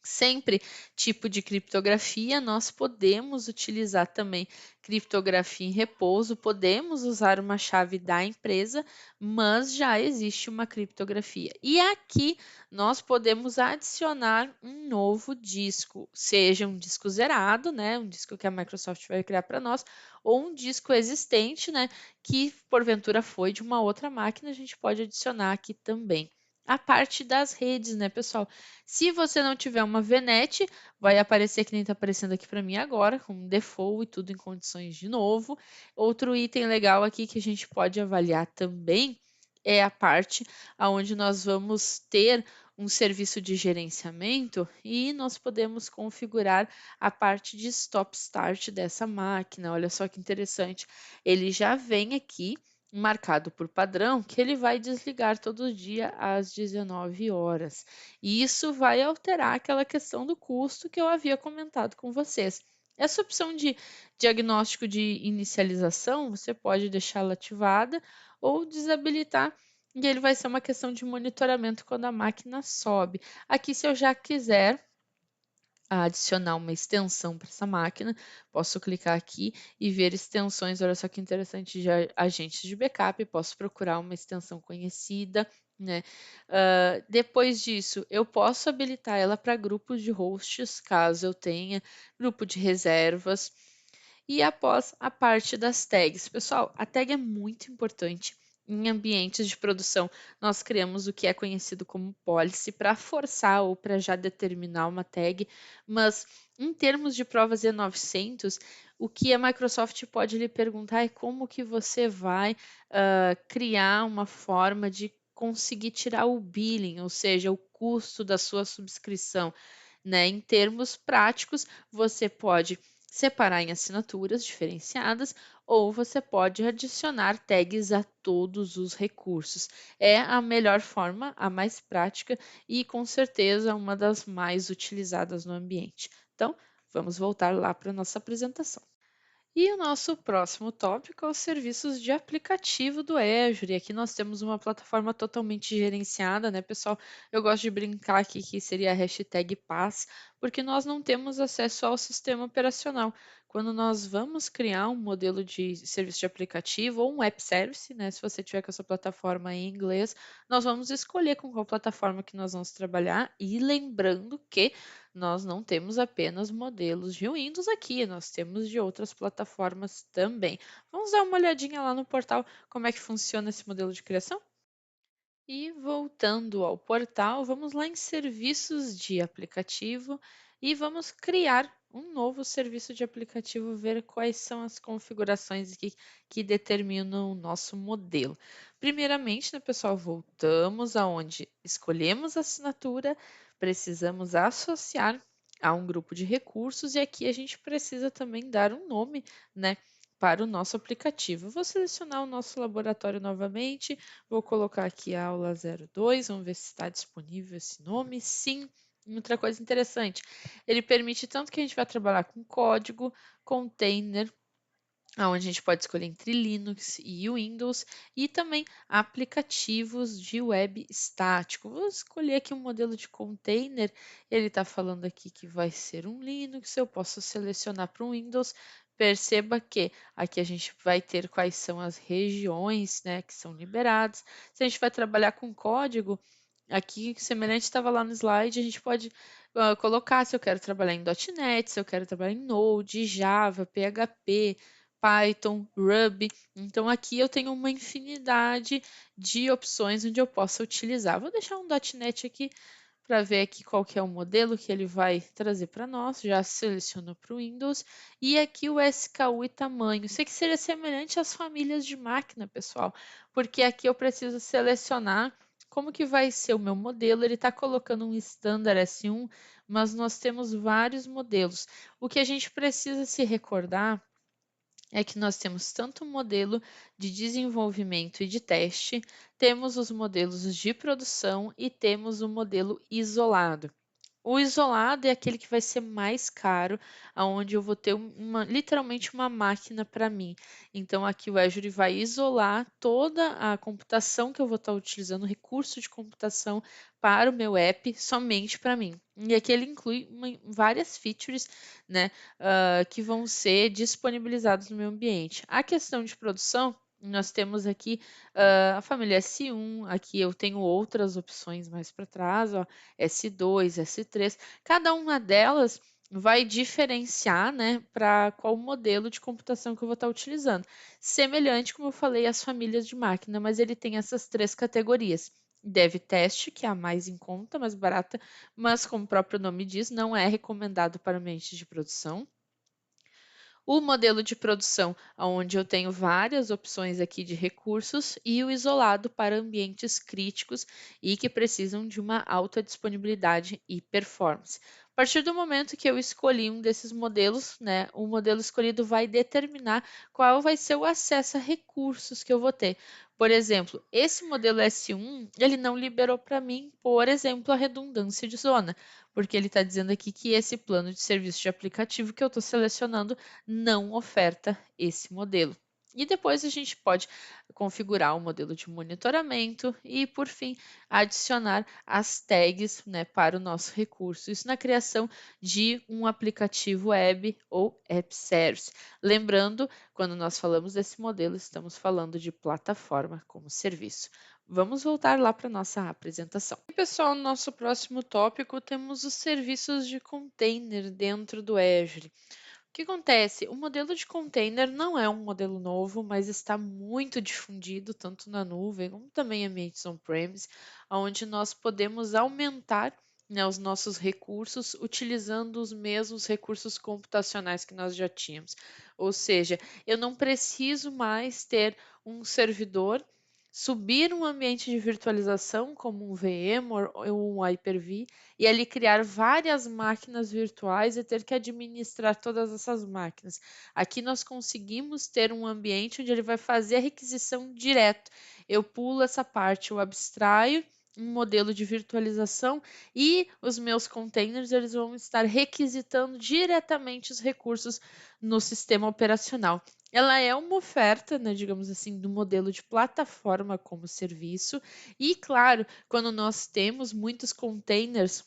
Sempre tipo de criptografia, nós podemos utilizar também criptografia em repouso, podemos usar uma chave da empresa, mas já existe uma criptografia. E aqui nós podemos adicionar um novo disco, seja um disco zerado, né, um disco que a Microsoft vai criar para nós, ou um disco existente, né, que porventura foi de uma outra máquina, a gente pode adicionar aqui também. A parte das redes, né, pessoal? Se você não tiver uma VNet, vai aparecer que nem está aparecendo aqui para mim agora, com default e tudo em condições de novo. Outro item legal aqui que a gente pode avaliar também é a parte onde nós vamos ter um serviço de gerenciamento e nós podemos configurar a parte de stop start dessa máquina. Olha só que interessante. Ele já vem aqui marcado por padrão que ele vai desligar todo dia às 19 horas. E isso vai alterar aquela questão do custo que eu havia comentado com vocês. Essa opção de diagnóstico de inicialização, você pode deixá-la ativada ou desabilitar, e ele vai ser uma questão de monitoramento quando a máquina sobe. Aqui, se eu já quiser adicionar uma extensão para essa máquina, posso clicar aqui e ver extensões. Olha só que interessante, de agentes de backup, posso procurar uma extensão conhecida, né? Depois disso, eu posso habilitar ela para grupos de hosts, caso eu tenha grupo de reservas. E após a parte das tags. Pessoal, a tag é muito importante. Em ambientes de produção, nós criamos o que é conhecido como policy para forçar ou para já determinar uma tag, mas em termos de provas E900, o que a Microsoft pode lhe perguntar é como que você vai criar uma forma de conseguir tirar o billing, ou seja, o custo da sua subscrição. né? Em termos práticos, você pode separar em assinaturas diferenciadas ou você pode adicionar tags a todos os recursos. É a melhor forma, a mais prática e com certeza uma das mais utilizadas no ambiente. Então, vamos voltar lá para a nossa apresentação. E o nosso próximo tópico é os serviços de aplicativo do Azure. E aqui nós temos uma plataforma totalmente gerenciada, né, pessoal? Eu gosto de brincar aqui que seria a hashtag paz, porque nós não temos acesso ao sistema operacional. Quando nós vamos criar um modelo de serviço de aplicativo ou um app service, né, se você tiver com essa plataforma em inglês, nós vamos escolher com qual plataforma que nós vamos trabalhar e lembrando que nós não temos apenas modelos de Windows aqui, nós temos de outras plataformas também. Vamos dar uma olhadinha lá no portal como é que funciona esse modelo de criação? E voltando ao portal, vamos lá em serviços de aplicativo e vamos criar um novo serviço de aplicativo, ver quais são as configurações que determinam o nosso modelo. Primeiramente, né, pessoal, voltamos aonde escolhemos a assinatura, precisamos associar a um grupo de recursos e aqui a gente precisa também dar um nome, né, para o nosso aplicativo. Vou selecionar o nosso laboratório novamente. Vou colocar aqui a aula 02, vamos ver se está disponível esse nome. Sim. Outra coisa interessante, ele permite tanto que a gente vai trabalhar com código, container, onde a gente pode escolher entre Linux e Windows e também aplicativos de web estático. Vou escolher aqui um modelo de container. Ele está falando aqui que vai ser um Linux. Eu posso selecionar para um Windows. Perceba que aqui a gente vai ter quais são as regiões, né, que são liberadas. Se a gente vai trabalhar com código, aqui semelhante estava lá no slide, a gente pode colocar se eu quero trabalhar em .NET, se eu quero trabalhar em Node, Java, PHP, Python, Ruby. Então aqui eu tenho uma infinidade de opções onde eu possa utilizar. Vou deixar um .NET aqui para ver aqui qual que é o modelo que ele vai trazer para nós. Já seleciono para o Windows. E aqui o SKU e tamanho. Isso aqui seria semelhante às famílias de máquina, pessoal, porque aqui eu preciso selecionar como que vai ser o meu modelo. Ele está colocando um standard S1, mas nós temos vários modelos. O que a gente precisa se recordar é que nós temos tanto o modelo de desenvolvimento e de teste, temos os modelos de produção e temos o modelo isolado. O isolado é aquele que vai ser mais caro, aonde eu vou ter literalmente uma máquina para mim. Então aqui o Azure vai isolar toda a computação que eu vou estar utilizando, o recurso de computação para o meu app somente para mim. E aqui ele inclui várias features, né, que vão ser disponibilizados no meu ambiente. A questão de produção, nós temos aqui a família S1, aqui eu tenho outras opções mais para trás, ó, S2, S3. Cada uma delas vai diferenciar, né, para qual modelo de computação que eu vou estar utilizando. Semelhante, como eu falei, às famílias de máquina, mas ele tem essas três categorias. Dev teste, que é a mais em conta, mais barata, mas como o próprio nome diz, não é recomendado para ambientes de produção. O modelo de produção, onde eu tenho várias opções aqui de recursos, e o isolado para ambientes críticos e que precisam de uma alta disponibilidade e performance. A partir do momento que eu escolhi um desses modelos, né, o modelo escolhido vai determinar qual vai ser o acesso a recursos que eu vou ter. Por exemplo, esse modelo S1, ele não liberou para mim, por exemplo, a redundância de zona, porque ele está dizendo aqui que esse plano de serviço de aplicativo que eu estou selecionando não oferta esse modelo. E depois a gente pode configurar o modelo de monitoramento e, por fim, adicionar as tags, né, para o nosso recurso. Isso na criação de um aplicativo web ou app service. Lembrando, quando nós falamos desse modelo, estamos falando de plataforma como serviço. Vamos voltar lá para a nossa apresentação. E, pessoal, no nosso próximo tópico temos os serviços de container dentro do Azure. O que acontece? O modelo de container não é um modelo novo, mas está muito difundido, tanto na nuvem como também em ambientes on-premise, onde nós podemos aumentar, né, os nossos recursos utilizando os mesmos recursos computacionais que nós já tínhamos. Ou seja, eu não preciso mais ter um servidor subir um ambiente de virtualização como um VMware ou um Hyper-V e ali criar várias máquinas virtuais e ter que administrar todas essas máquinas. Aqui nós conseguimos ter um ambiente onde ele vai fazer a requisição direto. Eu pulo essa parte, eu abstraio um modelo de virtualização e os meus containers eles vão estar requisitando diretamente os recursos no sistema operacional. Ela é uma oferta, né, digamos assim, do modelo de plataforma como serviço. E, claro, quando nós temos muitos containers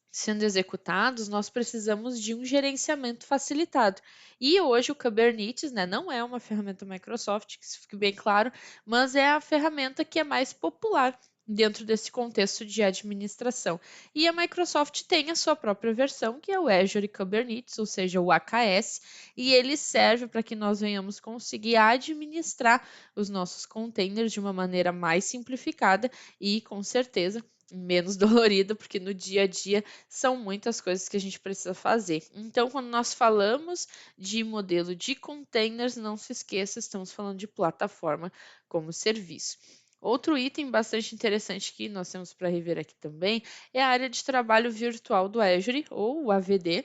sendo executados, nós precisamos de um gerenciamento facilitado. E hoje o Kubernetes, né, não é uma ferramenta Microsoft, que isso fique bem claro, mas é a ferramenta que é mais popular dentro desse contexto de administração. E a Microsoft tem a sua própria versão, que é o Azure Kubernetes, ou seja, o AKS, e ele serve para que nós venhamos conseguir administrar os nossos containers de uma maneira mais simplificada e, com certeza, menos dolorida, porque no dia a dia são muitas coisas que a gente precisa fazer. Então, quando nós falamos de modelo de containers, não se esqueça, estamos falando de plataforma como serviço. Outro item bastante interessante que nós temos para rever aqui também é a área de trabalho virtual do Azure, ou o AVD.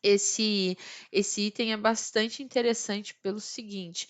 Esse item é bastante interessante pelo seguinte: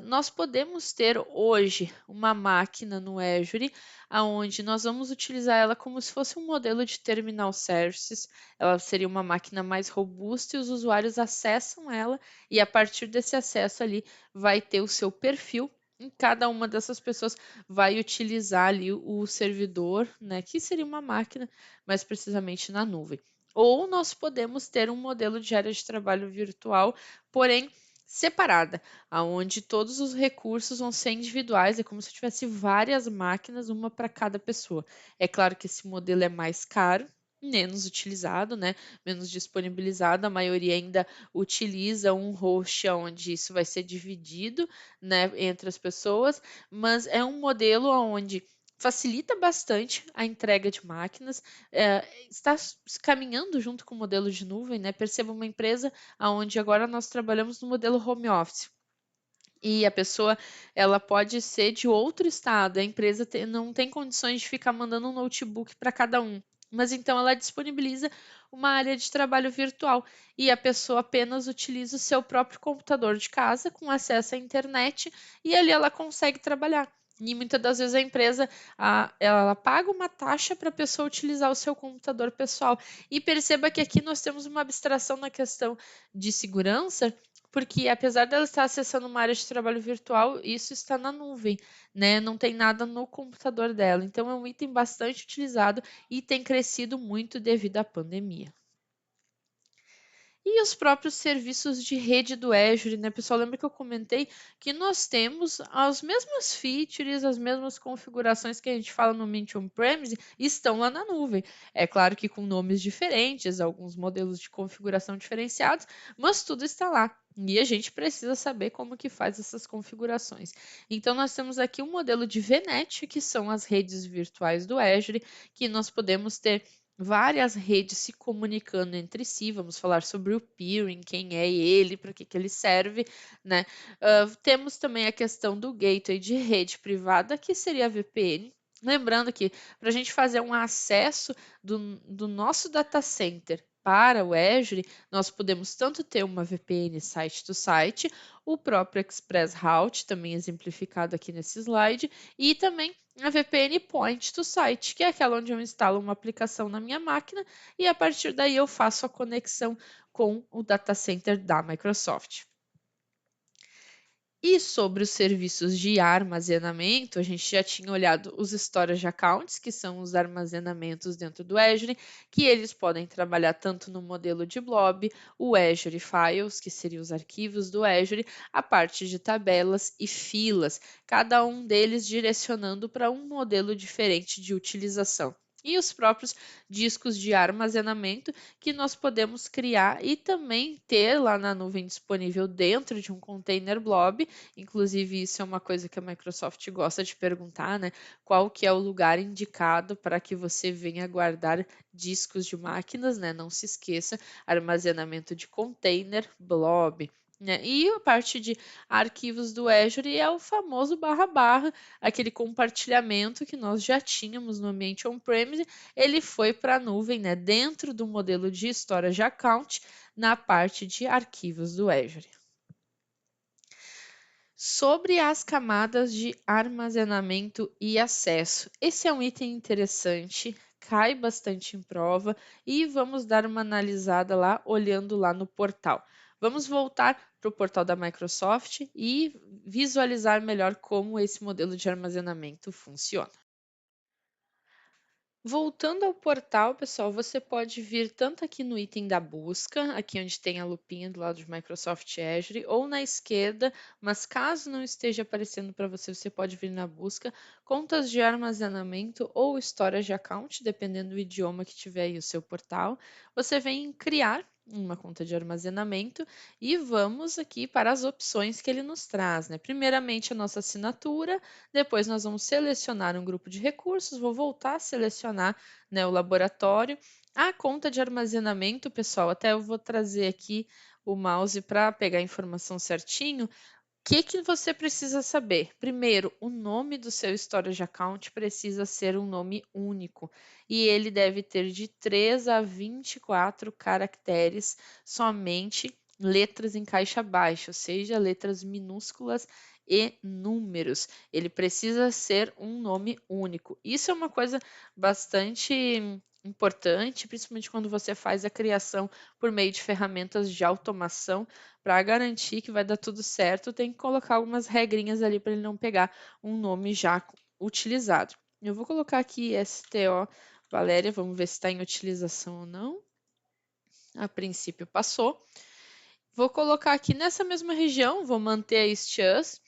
nós podemos ter hoje uma máquina no Azure, onde nós vamos utilizar ela como se fosse um modelo de terminal services. Ela seria uma máquina mais robusta e os usuários acessam ela, e a partir desse acesso ali vai ter o seu perfil. E cada uma dessas pessoas vai utilizar ali o servidor, né, que seria uma máquina, mais precisamente na nuvem. Ou nós podemos ter um modelo de área de trabalho virtual, porém separada, aonde todos os recursos vão ser individuais, é como se tivesse várias máquinas, uma para cada pessoa. É claro que esse modelo é mais caro, menos utilizado, né? Menos disponibilizado. A maioria ainda utiliza um host onde isso vai ser dividido, né, entre as pessoas, mas é um modelo onde facilita bastante a entrega de máquinas, está caminhando junto com o modelo de nuvem, né? Perceba uma empresa onde agora nós trabalhamos no modelo home office. E a pessoa, ela pode ser de outro estado, a empresa não tem condições de ficar mandando um notebook para cada um. Mas então ela disponibiliza uma área de trabalho virtual e a pessoa apenas utiliza o seu próprio computador de casa com acesso à internet e ali ela consegue trabalhar. E muitas das vezes a empresa ela paga uma taxa para a pessoa utilizar o seu computador pessoal. E perceba que aqui nós temos uma abstração na questão de segurança, porque apesar dela estar acessando uma área de trabalho virtual, isso está na nuvem, né? Não tem nada no computador dela. Então é um item bastante utilizado e tem crescido muito devido à pandemia. E os próprios serviços de rede do Azure, né, pessoal? Lembra que eu comentei que nós temos as mesmas features, as mesmas configurações que a gente fala no ambiente on-premise estão lá na nuvem. É claro que com nomes diferentes, alguns modelos de configuração diferenciados, mas tudo está lá. E a gente precisa saber como que faz essas configurações. Então, nós temos aqui um modelo de VNet, que são as redes virtuais do Azure, que nós podemos ter várias redes se comunicando entre si. Vamos falar sobre o peering, quem é ele, para que ele serve, né? Temos também a questão do gateway de rede privada, que seria a VPN. Lembrando que para a gente fazer um acesso do nosso data center para o Azure, nós podemos tanto ter uma VPN site to site, o próprio Express Route, também exemplificado aqui nesse slide, e também a VPN Point to Site, que é aquela onde eu instalo uma aplicação na minha máquina e a partir daí eu faço a conexão com o data center da Microsoft. E sobre os serviços de armazenamento, a gente já tinha olhado os storage accounts, que são os armazenamentos dentro do Azure, que eles podem trabalhar tanto no modelo de blob, o Azure Files, que seriam os arquivos do Azure, a parte de tabelas e filas, cada um deles direcionando para um modelo diferente de utilização. E os próprios discos de armazenamento que nós podemos criar e também ter lá na nuvem disponível dentro de um container blob. Inclusive, isso é uma coisa que a Microsoft gosta de perguntar, né? Qual que é o lugar indicado para que você venha guardar discos de máquinas, né? Não se esqueça, armazenamento de container blob. né? E a parte de arquivos do Azure é o famoso barra barra, aquele compartilhamento que nós já tínhamos no ambiente on-premise, ele foi para a nuvem, né? Dentro do modelo de storage account, na parte de arquivos do Azure. Sobre as camadas de armazenamento e acesso. Esse é um item interessante, cai bastante em prova e vamos dar uma analisada lá, olhando lá no portal. Vamos voltar para o portal da Microsoft e visualizar melhor como esse modelo de armazenamento funciona. Voltando ao portal, pessoal, você pode vir tanto aqui no item da busca, aqui onde tem a lupinha do lado de Microsoft Azure, ou na esquerda, mas caso não esteja aparecendo para você, você pode vir na busca, contas de armazenamento ou storage account, dependendo do idioma que tiver aí o seu portal. Você vem em criar uma conta de armazenamento e vamos aqui para as opções que ele nos traz, né? Primeiramente, a nossa assinatura, depois nós vamos selecionar um grupo de recursos, vou voltar a selecionar, né, o laboratório. A conta de armazenamento, pessoal, até eu vou trazer aqui o mouse para pegar a informação certinho. Que você precisa saber? Primeiro, o nome do seu storage account precisa ser um nome único e ele deve ter de 3 a 24 caracteres, somente letras em caixa baixa, ou seja, letras minúsculas e números. Ele precisa ser um nome único. Isso é uma coisa bastante importante, principalmente quando você faz a criação por meio de ferramentas de automação. Para garantir que vai dar tudo certo, tem que colocar algumas regrinhas ali para ele não pegar um nome já utilizado. Eu vou colocar aqui STO Valéria, vamos ver se está em utilização ou não. A princípio passou. Vou colocar aqui nessa mesma região, vou manter a este as.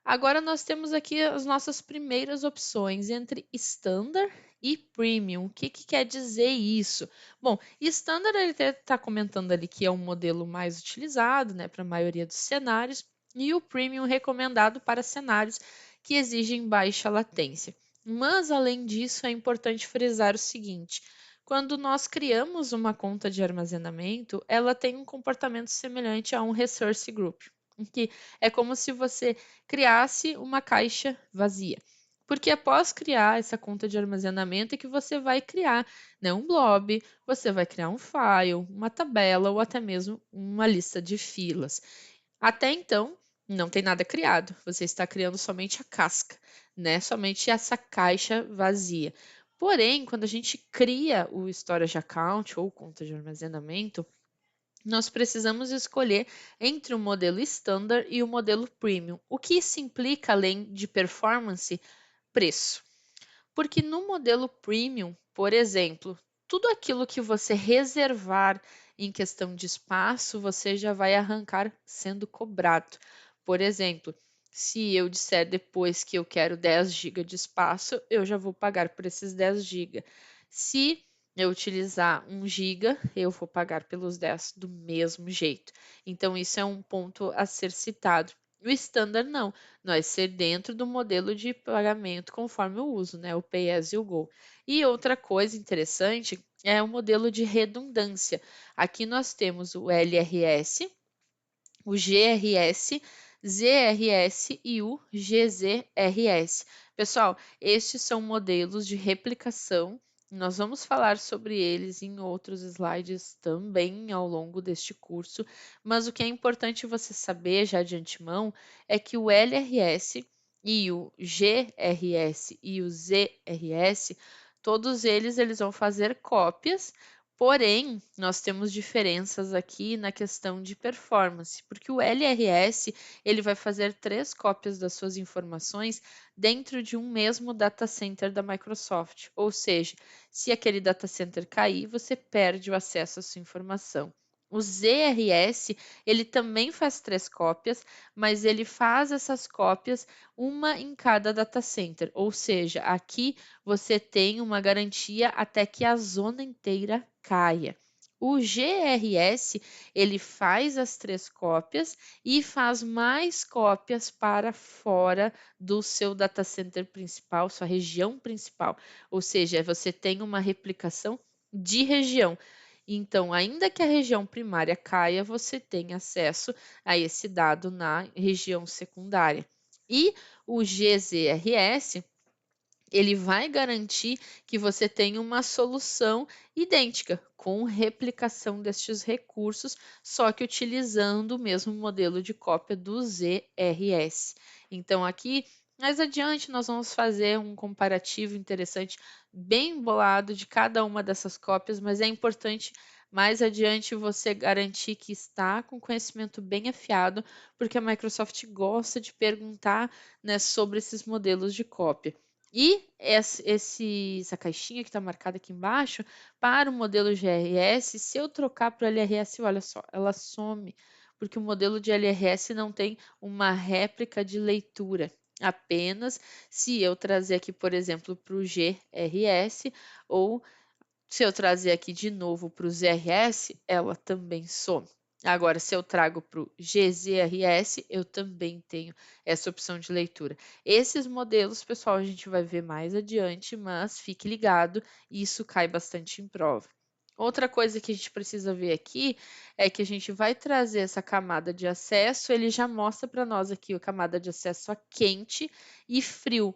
Agora nós temos aqui as nossas primeiras opções entre Standard e Premium. O que quer dizer isso? Bom, Standard ele está comentando ali que é um modelo mais utilizado, né, para a maioria dos cenários, e o Premium recomendado para cenários que exigem baixa latência. Mas, além disso, é importante frisar o seguinte: quando nós criamos uma conta de armazenamento, ela tem um comportamento semelhante a um resource group, em que é como se você criasse uma caixa vazia. Porque após criar essa conta de armazenamento é que você vai criar, né, um blob, você vai criar um file, uma tabela ou até mesmo uma lista de filas. Até então, não tem nada criado, você está criando somente a casca, né? Somente essa caixa vazia. Porém, quando a gente cria o storage account ou conta de armazenamento, nós precisamos escolher entre o modelo Standard e o modelo Premium. O que isso implica, além de performance? Preço. Porque no modelo Premium, por exemplo, tudo aquilo que você reservar em questão de espaço, você já vai arrancar sendo cobrado. Por exemplo, se eu disser depois que eu quero 10 GB de espaço, eu já vou pagar por esses 10 GB. Se eu utilizar 1 GB, eu vou pagar pelos 10 do mesmo jeito. Então, isso é um ponto a ser citado. O standard não, vai ser dentro do modelo de pagamento conforme o uso, né? O Pay as you go. E outra coisa interessante é o modelo de redundância. Aqui nós temos o LRS, o GRS, ZRS e o GZRS. Pessoal, estes são modelos de replicação. Nós vamos falar sobre eles em outros slides também ao longo deste curso, mas o que é importante você saber já de antemão é que o LRS e o GRS e o ZRS, todos eles vão fazer cópias. Porém, nós temos diferenças aqui na questão de performance, porque o LRS ele vai fazer 3 cópias das suas informações dentro de um mesmo data center da Microsoft. Ou seja, se aquele data center cair, você perde o acesso à sua informação. O ZRS, ele também faz 3 cópias, mas ele faz essas cópias uma em cada data center. Ou seja, aqui você tem uma garantia até que a zona inteira caia. O GRS, ele faz as 3 cópias e faz mais cópias para fora do seu data center principal, sua região principal. Ou seja, você tem uma replicação de região. Então, ainda que a região primária caia, você tem acesso a esse dado na região secundária. E o GZRS, ele vai garantir que você tenha uma solução idêntica, com replicação destes recursos, só que utilizando o mesmo modelo de cópia do ZRS. Então, aqui, mais adiante, nós vamos fazer um comparativo interessante, bem bolado de cada uma dessas cópias, mas é importante mais adiante você garantir que está com conhecimento bem afiado, porque a Microsoft gosta de perguntar, né, sobre esses modelos de cópia. E essa caixinha que está marcada aqui embaixo, para o modelo GRS, se eu trocar para o LRS, olha só, ela some, porque o modelo de LRS não tem uma réplica de leitura. Apenas se eu trazer aqui, por exemplo, para o GRS, ou se eu trazer aqui de novo para o ZRS, ela também some. Agora, se eu trago para o GZRS, eu também tenho essa opção de leitura. Esses modelos, pessoal, a gente vai ver mais adiante, mas fique ligado, isso cai bastante em prova. Outra coisa que a gente precisa ver aqui é que a gente vai trazer essa camada de acesso, ele já mostra para nós aqui a camada de acesso a quente e frio.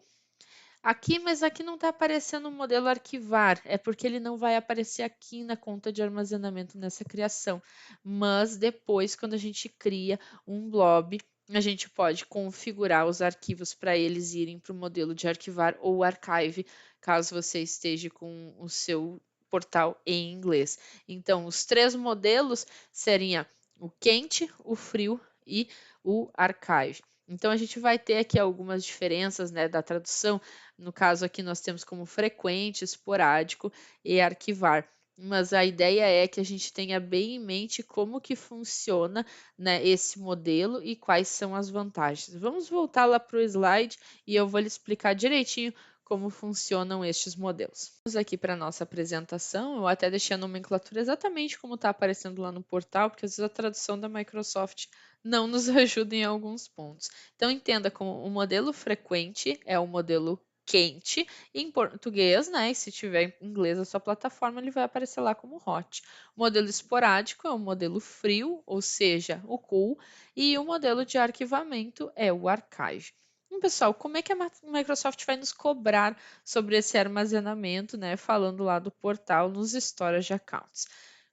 Aqui, mas aqui não está aparecendo o modelo arquivar, é porque ele não vai aparecer aqui na conta de armazenamento nessa criação. Mas depois, quando a gente cria um blob, a gente pode configurar os arquivos para eles irem para o modelo de arquivar ou archive, caso você esteja com o seu portal em inglês. Então, os três modelos seriam o quente, o frio e o archive. Então, a gente vai ter aqui algumas diferenças, né, da tradução. No caso aqui, nós temos como frequente, esporádico e arquivar. Mas a ideia é que a gente tenha bem em mente como que funciona, né, esse modelo e quais são as vantagens. Vamos voltar lá para o slide e eu vou lhe explicar direitinho como funcionam estes modelos. Vamos aqui para a nossa apresentação, eu até deixei a nomenclatura exatamente como está aparecendo lá no portal, porque às vezes a tradução da Microsoft não nos ajuda em alguns pontos. Então, entenda como o modelo frequente é o modelo quente em português, né? E se tiver em inglês a sua plataforma, ele vai aparecer lá como hot. O modelo esporádico é o modelo frio, ou seja, o cool, e o modelo de arquivamento é o archive. Pessoal, como é que a Microsoft vai nos cobrar sobre esse armazenamento, né? Falando lá do portal nos storage accounts.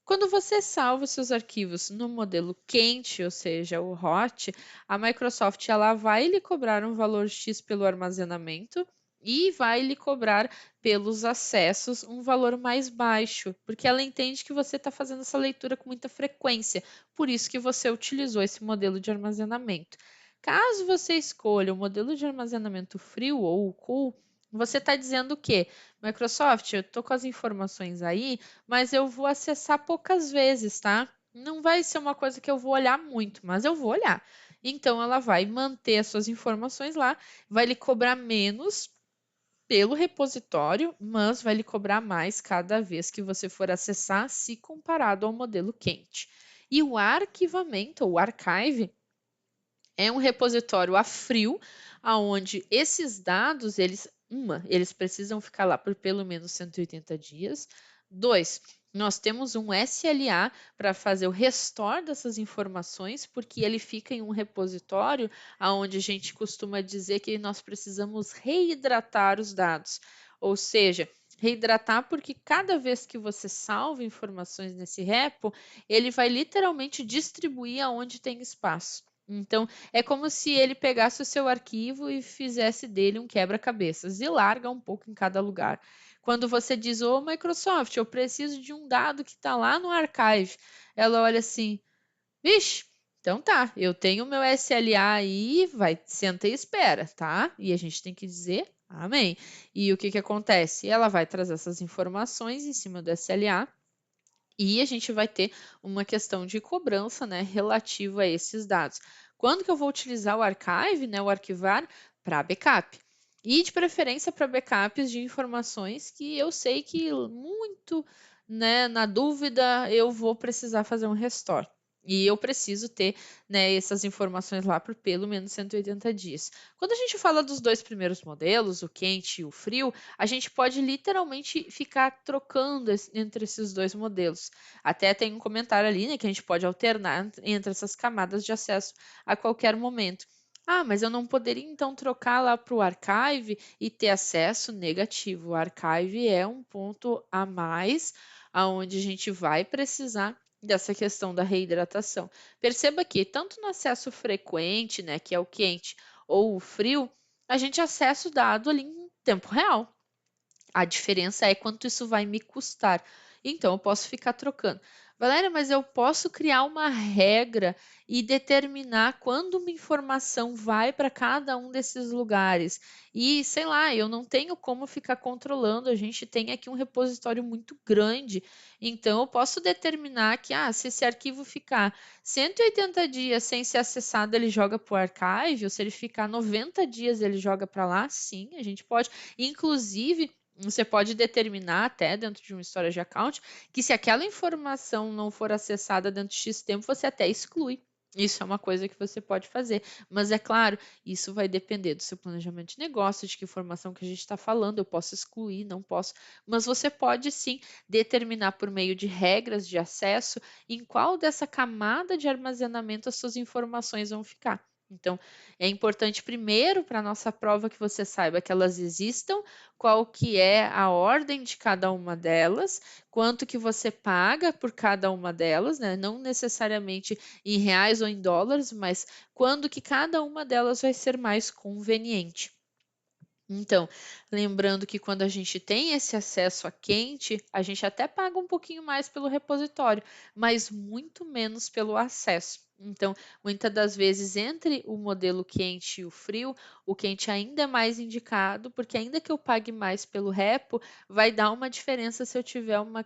Quando você salva seus arquivos no modelo quente, ou seja, o hot, a Microsoft ela vai lhe cobrar um valor X pelo armazenamento e vai lhe cobrar pelos acessos um valor mais baixo, porque ela entende que você está fazendo essa leitura com muita frequência, por isso que você utilizou esse modelo de armazenamento. Caso você escolha o modelo de armazenamento frio ou o cool, você está dizendo o quê? Microsoft, eu estou com as informações aí, mas eu vou acessar poucas vezes, tá? Não vai ser uma coisa que eu vou olhar muito, mas eu vou olhar. Então, ela vai manter as suas informações lá, vai lhe cobrar menos pelo repositório, mas vai lhe cobrar mais cada vez que você for acessar, se comparado ao modelo quente. E o arquivamento, ou archive, é um repositório a frio, aonde esses dados, eles precisam ficar lá por pelo menos 180 dias. 2, nós temos um SLA para fazer o restore dessas informações, porque ele fica em um repositório aonde a gente costuma dizer que nós precisamos reidratar os dados. Ou seja, reidratar porque cada vez que você salva informações nesse repo, ele vai literalmente distribuir aonde tem espaço. Então, é como se ele pegasse o seu arquivo e fizesse dele um quebra-cabeças e larga um pouco em cada lugar. Quando você diz, ô Microsoft, eu preciso de um dado que está lá no archive, ela olha assim, vixe, então tá, eu tenho o meu SLA aí, vai, senta e espera, tá? E a gente tem que dizer amém. E o que que acontece? Ela vai trazer essas informações em cima do SLA e a gente vai ter uma questão de cobrança, né, relativa a esses dados. Quando que eu vou utilizar o archive, né, o arquivar, para backup? E de preferência para backups de informações que eu sei que muito, né, na dúvida eu vou precisar fazer um restore. E eu preciso ter, né, essas informações lá por pelo menos 180 dias. Quando a gente fala dos dois primeiros modelos, o quente e o frio, a gente pode literalmente ficar trocando entre esses dois modelos. Até tem um comentário ali, né, que a gente pode alternar entre essas camadas de acesso a qualquer momento. Ah, mas eu não poderia então trocar lá para o Archive e ter acesso negativo. O Archive é um ponto a mais, aonde a gente vai precisar dessa questão da reidratação. Perceba que tanto no acesso frequente, né, que é o quente, ou o frio, a gente acessa o dado ali em tempo real. A diferença é quanto isso vai me custar. Então, eu posso ficar trocando. Valéria, mas eu posso criar uma regra e determinar quando uma informação vai para cada um desses lugares. E, sei lá, eu não tenho como ficar controlando. A gente tem aqui um repositório muito grande. Então, eu posso determinar que, se esse arquivo ficar 180 dias sem ser acessado, ele joga para o archive, ou se ele ficar 90 dias, ele joga para lá. Sim, a gente pode. Inclusive, você pode determinar até dentro de uma história de account que se aquela informação não for acessada dentro de X tempo, você até exclui. Isso é uma coisa que você pode fazer. Mas é claro, isso vai depender do seu planejamento de negócio, de que informação que a gente está falando. Eu posso excluir, não posso. Mas você pode sim determinar por meio de regras de acesso em qual dessa camada de armazenamento as suas informações vão ficar. Então, é importante primeiro para a nossa prova que você saiba que elas existam, qual que é a ordem de cada uma delas, quanto que você paga por cada uma delas, né? Não necessariamente em reais ou em dólares, mas quando que cada uma delas vai ser mais conveniente. Então, lembrando que quando a gente tem esse acesso a quente, a gente até paga um pouquinho mais pelo repositório, mas muito menos pelo acesso. Então, muitas das vezes, entre o modelo quente e o quente ainda é mais indicado, porque ainda que eu pague mais pelo repo, vai dar uma diferença se eu tiver uma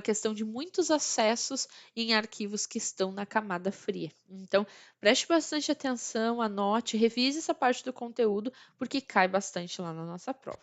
questão de muitos acessos em arquivos que estão na camada fria. Então, preste bastante atenção, anote, revise essa parte do conteúdo porque cai bastante lá na nossa prova.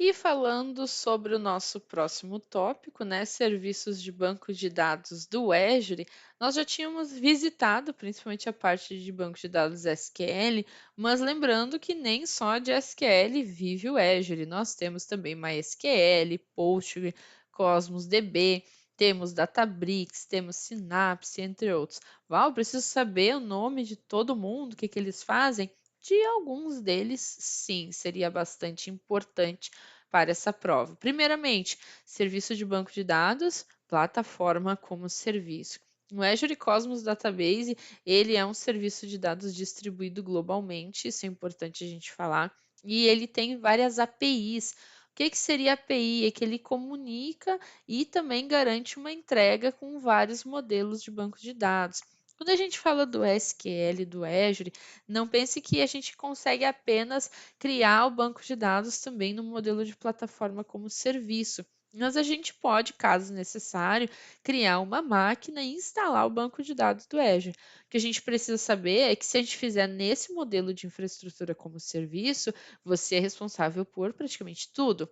E falando sobre o nosso próximo tópico, né, serviços de banco de dados do Azure, nós já tínhamos visitado principalmente a parte de banco de dados SQL, mas lembrando que nem só de SQL vive o Azure, nós temos também MySQL, Postgre, Cosmos DB, temos Databricks, temos Synapse, entre outros. Val, preciso saber o nome de todo mundo, o que que eles fazem? De alguns deles, sim, seria bastante importante para essa prova. Primeiramente, serviço de banco de dados, plataforma como serviço. O Azure Cosmos Database, ele é um serviço de dados distribuído globalmente, isso é importante a gente falar, e ele tem várias APIs. O que seria API? É que ele comunica e também garante uma entrega com vários modelos de banco de dados. Quando a gente fala do SQL, do Azure, não pense que a gente consegue apenas criar o banco de dados também no modelo de plataforma como serviço. Mas a gente pode, caso necessário, criar uma máquina e instalar o banco de dados do Azure. O que a gente precisa saber é que se a gente fizer nesse modelo de infraestrutura como serviço, você é responsável por praticamente tudo.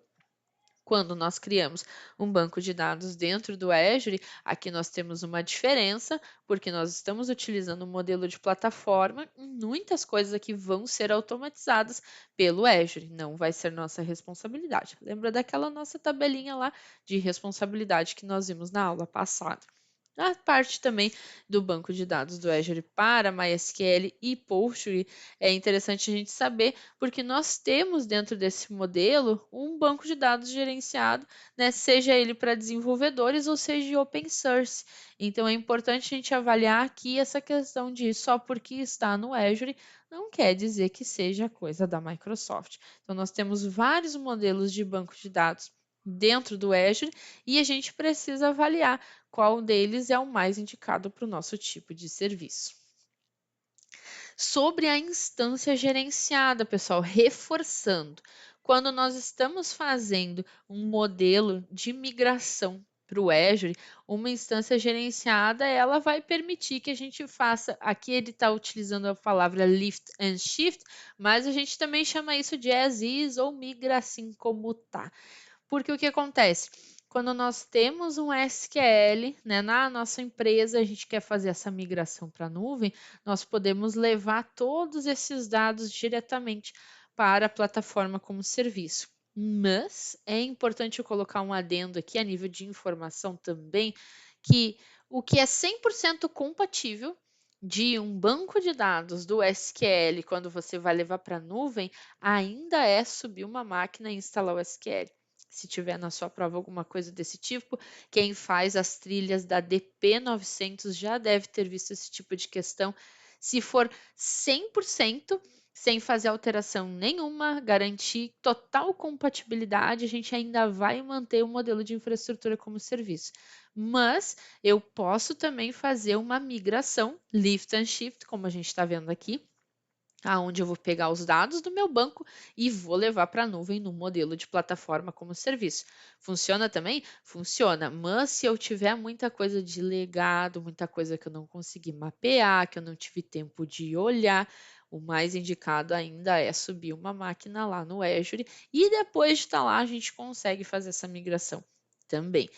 Quando nós criamos um banco de dados dentro do Azure, aqui nós temos uma diferença, porque nós estamos utilizando um modelo de plataforma e muitas coisas aqui vão ser automatizadas pelo Azure, não vai ser nossa responsabilidade. Lembra daquela nossa tabelinha lá de responsabilidade que nós vimos na aula passada? A parte também do banco de dados do Azure para MySQL e Postgre é interessante a gente saber, porque nós temos dentro desse modelo um banco de dados gerenciado, né, seja ele para desenvolvedores ou seja open source. Então é importante a gente avaliar aqui essa questão de só porque está no Azure não quer dizer que seja coisa da Microsoft. Então nós temos vários modelos de banco de dados dentro do Azure e a gente precisa avaliar qual deles é o mais indicado para o nosso tipo de serviço. Sobre a instância gerenciada, pessoal, reforçando, quando nós estamos fazendo um modelo de migração para o Azure, uma instância gerenciada, ela vai permitir que a gente faça, aqui ele está utilizando a palavra lift and shift, mas a gente também chama isso de as is ou migra assim como tá. Porque o que acontece? quando nós temos um SQL, né, na nossa empresa, a gente quer fazer essa migração para a nuvem, nós podemos levar todos esses dados diretamente para a plataforma como serviço. Mas é importante eu colocar um adendo aqui a nível de informação também, que o que é 100% compatível de um banco de dados do SQL, quando você vai levar para a nuvem, ainda é subir uma máquina e instalar o SQL. Se tiver na sua prova alguma coisa desse tipo, quem faz as trilhas da DP900 já deve ter visto esse tipo de questão. Se for 100%, sem fazer alteração nenhuma, garantir total compatibilidade, a gente ainda vai manter o modelo de infraestrutura como serviço. Mas eu posso também fazer uma migração, lift and shift, como a gente está vendo aqui, aonde eu vou pegar os dados do meu banco e vou levar para a nuvem no modelo de plataforma como serviço. Funciona também? Funciona, mas se eu tiver muita coisa de legado, muita coisa que eu não consegui mapear, que eu não tive tempo de olhar, o mais indicado ainda é subir uma máquina lá no Azure e depois de estar lá a gente consegue fazer essa migração também.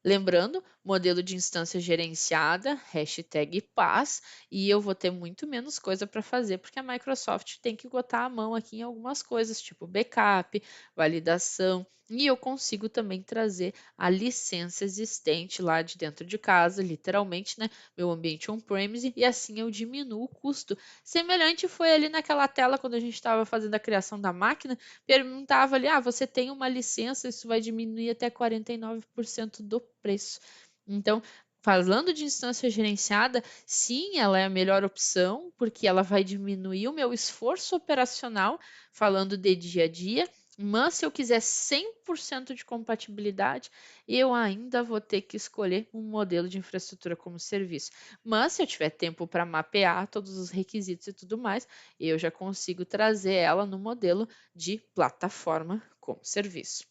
Lembrando, modelo de instância gerenciada, hashtag paz, e eu vou ter muito menos coisa para fazer, porque a Microsoft tem que botar a mão aqui em algumas coisas, tipo backup, validação, e eu consigo também trazer a licença existente lá de dentro de casa, literalmente, né? Meu ambiente on-premise, e assim eu diminuo o custo. Semelhante foi ali naquela tela quando a gente estava fazendo a criação da máquina, perguntava ali, você tem uma licença, isso vai diminuir até 49% do preço. Então, falando de instância gerenciada, sim, ela é a melhor opção, porque ela vai diminuir o meu esforço operacional, falando de dia a dia, mas se eu quiser 100% de compatibilidade, eu ainda vou ter que escolher um modelo de infraestrutura como serviço. Mas se eu tiver tempo para mapear todos os requisitos e tudo mais, eu já consigo trazer ela no modelo de plataforma como serviço.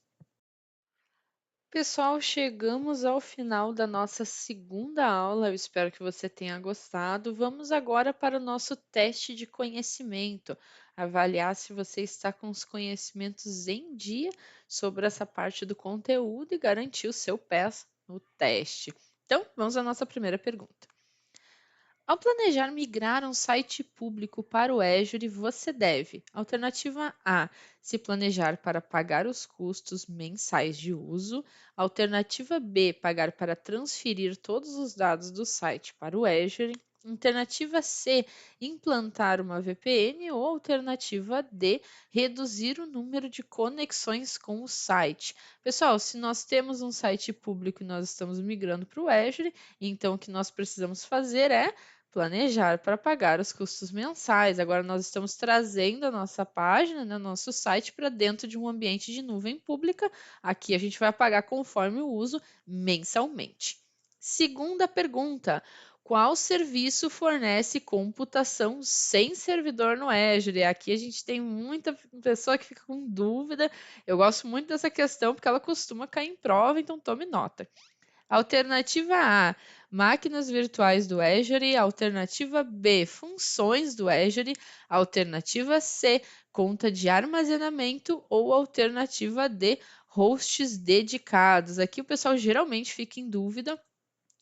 Pessoal, chegamos ao final da nossa segunda aula. Eu espero que você tenha gostado. Vamos agora para o nosso teste de conhecimento, avaliar se você está com os conhecimentos em dia sobre essa parte do conteúdo e garantir o seu PES no teste. Então, vamos à nossa primeira pergunta. Ao planejar migrar um site público para o Azure, você deve: alternativa A, se planejar para pagar os custos mensais de uso; alternativa B, pagar para transferir todos os dados do site para o Azure; alternativa C, implantar uma VPN; ou alternativa D, reduzir o número de conexões com o site. Pessoal, se nós temos um site público e nós estamos migrando para o Azure, então o que nós precisamos fazer é planejar para pagar os custos mensais. Agora nós estamos trazendo a nossa página, né, nosso site para dentro de um ambiente de nuvem pública. Aqui a gente vai pagar conforme o uso mensalmente. Segunda pergunta: qual serviço fornece computação sem servidor no Azure? Aqui a gente tem muita pessoa que fica com dúvida. Eu gosto muito dessa questão porque ela costuma cair em prova, então tome nota. Alternativa A, máquinas virtuais do Azure. Alternativa B, funções do Azure. Alternativa C, conta de armazenamento. Ou alternativa D, hosts dedicados. Aqui o pessoal geralmente fica em dúvida,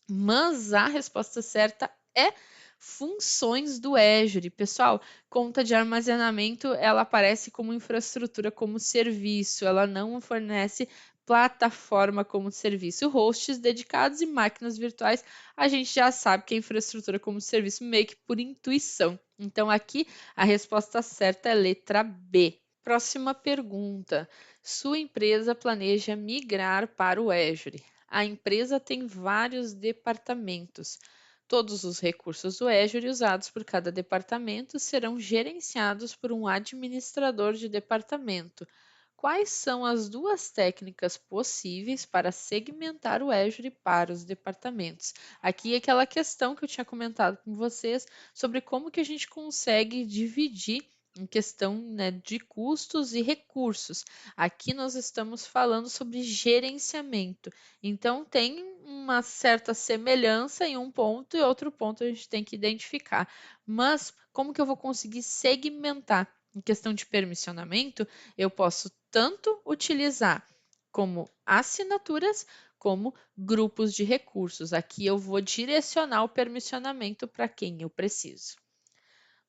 mas a resposta certa é funções do Azure. Pessoal, conta de armazenamento, ela aparece como infraestrutura como serviço, ela não fornece plataforma como serviço. Hosts dedicados e máquinas virtuais, a gente já sabe que é infraestrutura como serviço meio que por intuição. Então aqui a resposta certa é letra B. Próxima pergunta. Sua empresa planeja migrar para o Azure. A empresa tem vários departamentos. Todos os recursos do Azure usados por cada departamento serão gerenciados por um administrador de departamento. Quais são as duas técnicas possíveis para segmentar o Azure para os departamentos? Aqui é aquela questão que eu tinha comentado com vocês sobre como que a gente consegue dividir em questão, né, de custos e recursos. Aqui nós estamos falando sobre gerenciamento. Então, tem uma certa semelhança em um ponto e outro ponto a gente tem que identificar. Mas como que eu vou conseguir segmentar? Em questão de permissionamento, eu posso tanto utilizar como assinaturas, como grupos de recursos. Aqui eu vou direcionar o permissionamento para quem eu preciso.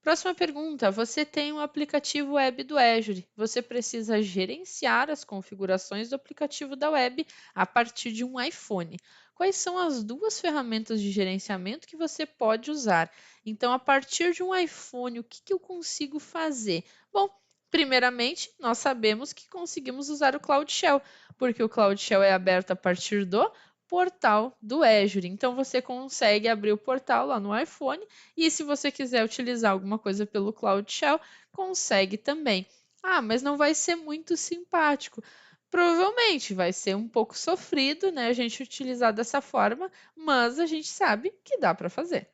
Próxima pergunta: você tem um aplicativo web do Azure. Você precisa gerenciar as configurações do aplicativo da web a partir de um iPhone. Quais são as duas ferramentas de gerenciamento que você pode usar? Então, a partir de um iPhone, o que eu consigo fazer? Bom, primeiramente, nós sabemos que conseguimos usar o Cloud Shell, porque o Cloud Shell é aberto a partir do portal do Azure. Então, você consegue abrir o portal lá no iPhone e se você quiser utilizar alguma coisa pelo Cloud Shell, consegue também. Ah, mas não vai ser muito simpático. Provavelmente vai ser um pouco sofrido, né, a gente utilizar dessa forma, mas a gente sabe que dá para fazer.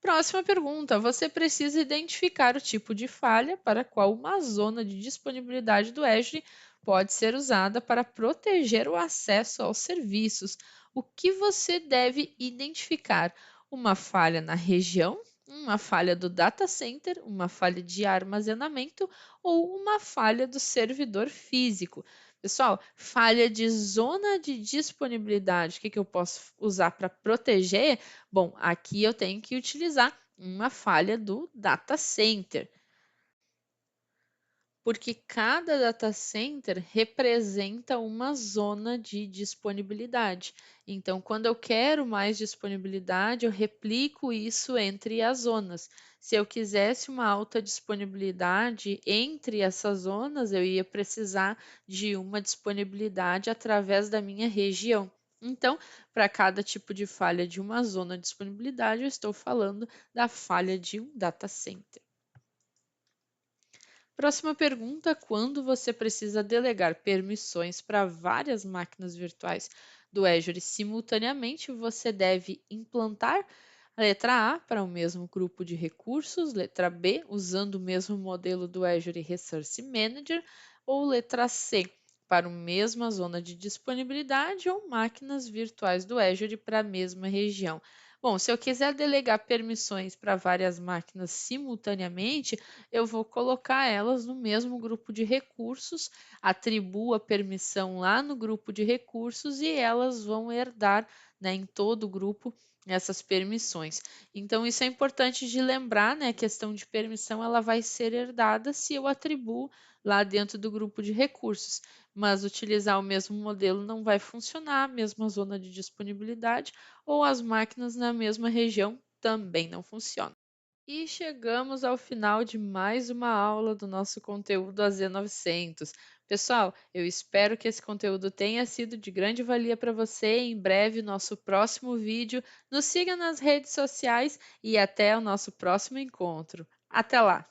Próxima pergunta: você precisa identificar o tipo de falha para a qual uma zona de disponibilidade do Azure pode ser usada para proteger o acesso aos serviços. O que você deve identificar? Uma falha na região, uma falha do data center, uma falha de armazenamento ou uma falha do servidor físico. Pessoal, falha de zona de disponibilidade, o que eu posso usar para proteger? Bom, aqui eu tenho que utilizar uma falha do data center, porque cada data center representa uma zona de disponibilidade. Então, quando eu quero mais disponibilidade, eu replico isso entre as zonas. Se eu quisesse uma alta disponibilidade entre essas zonas, eu ia precisar de uma disponibilidade através da minha região. Então, para cada tipo de falha de uma zona de disponibilidade, eu estou falando da falha de um data center. Próxima pergunta: quando você precisa delegar permissões para várias máquinas virtuais do Azure simultaneamente, você deve implantar a letra A para o mesmo grupo de recursos, letra B, usando o mesmo modelo do Azure Resource Manager, ou letra C, para a mesma zona de disponibilidade ou máquinas virtuais do Azure para a mesma região. Bom, se eu quiser delegar permissões para várias máquinas simultaneamente, eu vou colocar elas no mesmo grupo de recursos, atribuo a permissão lá no grupo de recursos e elas vão herdar, né, em todo o grupo essas permissões. Então, isso é importante de lembrar, né? A questão de permissão ela vai ser herdada se eu atribuo lá dentro do grupo de recursos, mas utilizar o mesmo modelo não vai funcionar, a mesma zona de disponibilidade ou as máquinas na mesma região também não funciona. E chegamos ao final de mais uma aula do nosso conteúdo AZ900. Pessoal, eu espero que esse conteúdo tenha sido de grande valia para você. Em breve, nosso próximo vídeo. Nos siga nas redes sociais e até o nosso próximo encontro. Até lá!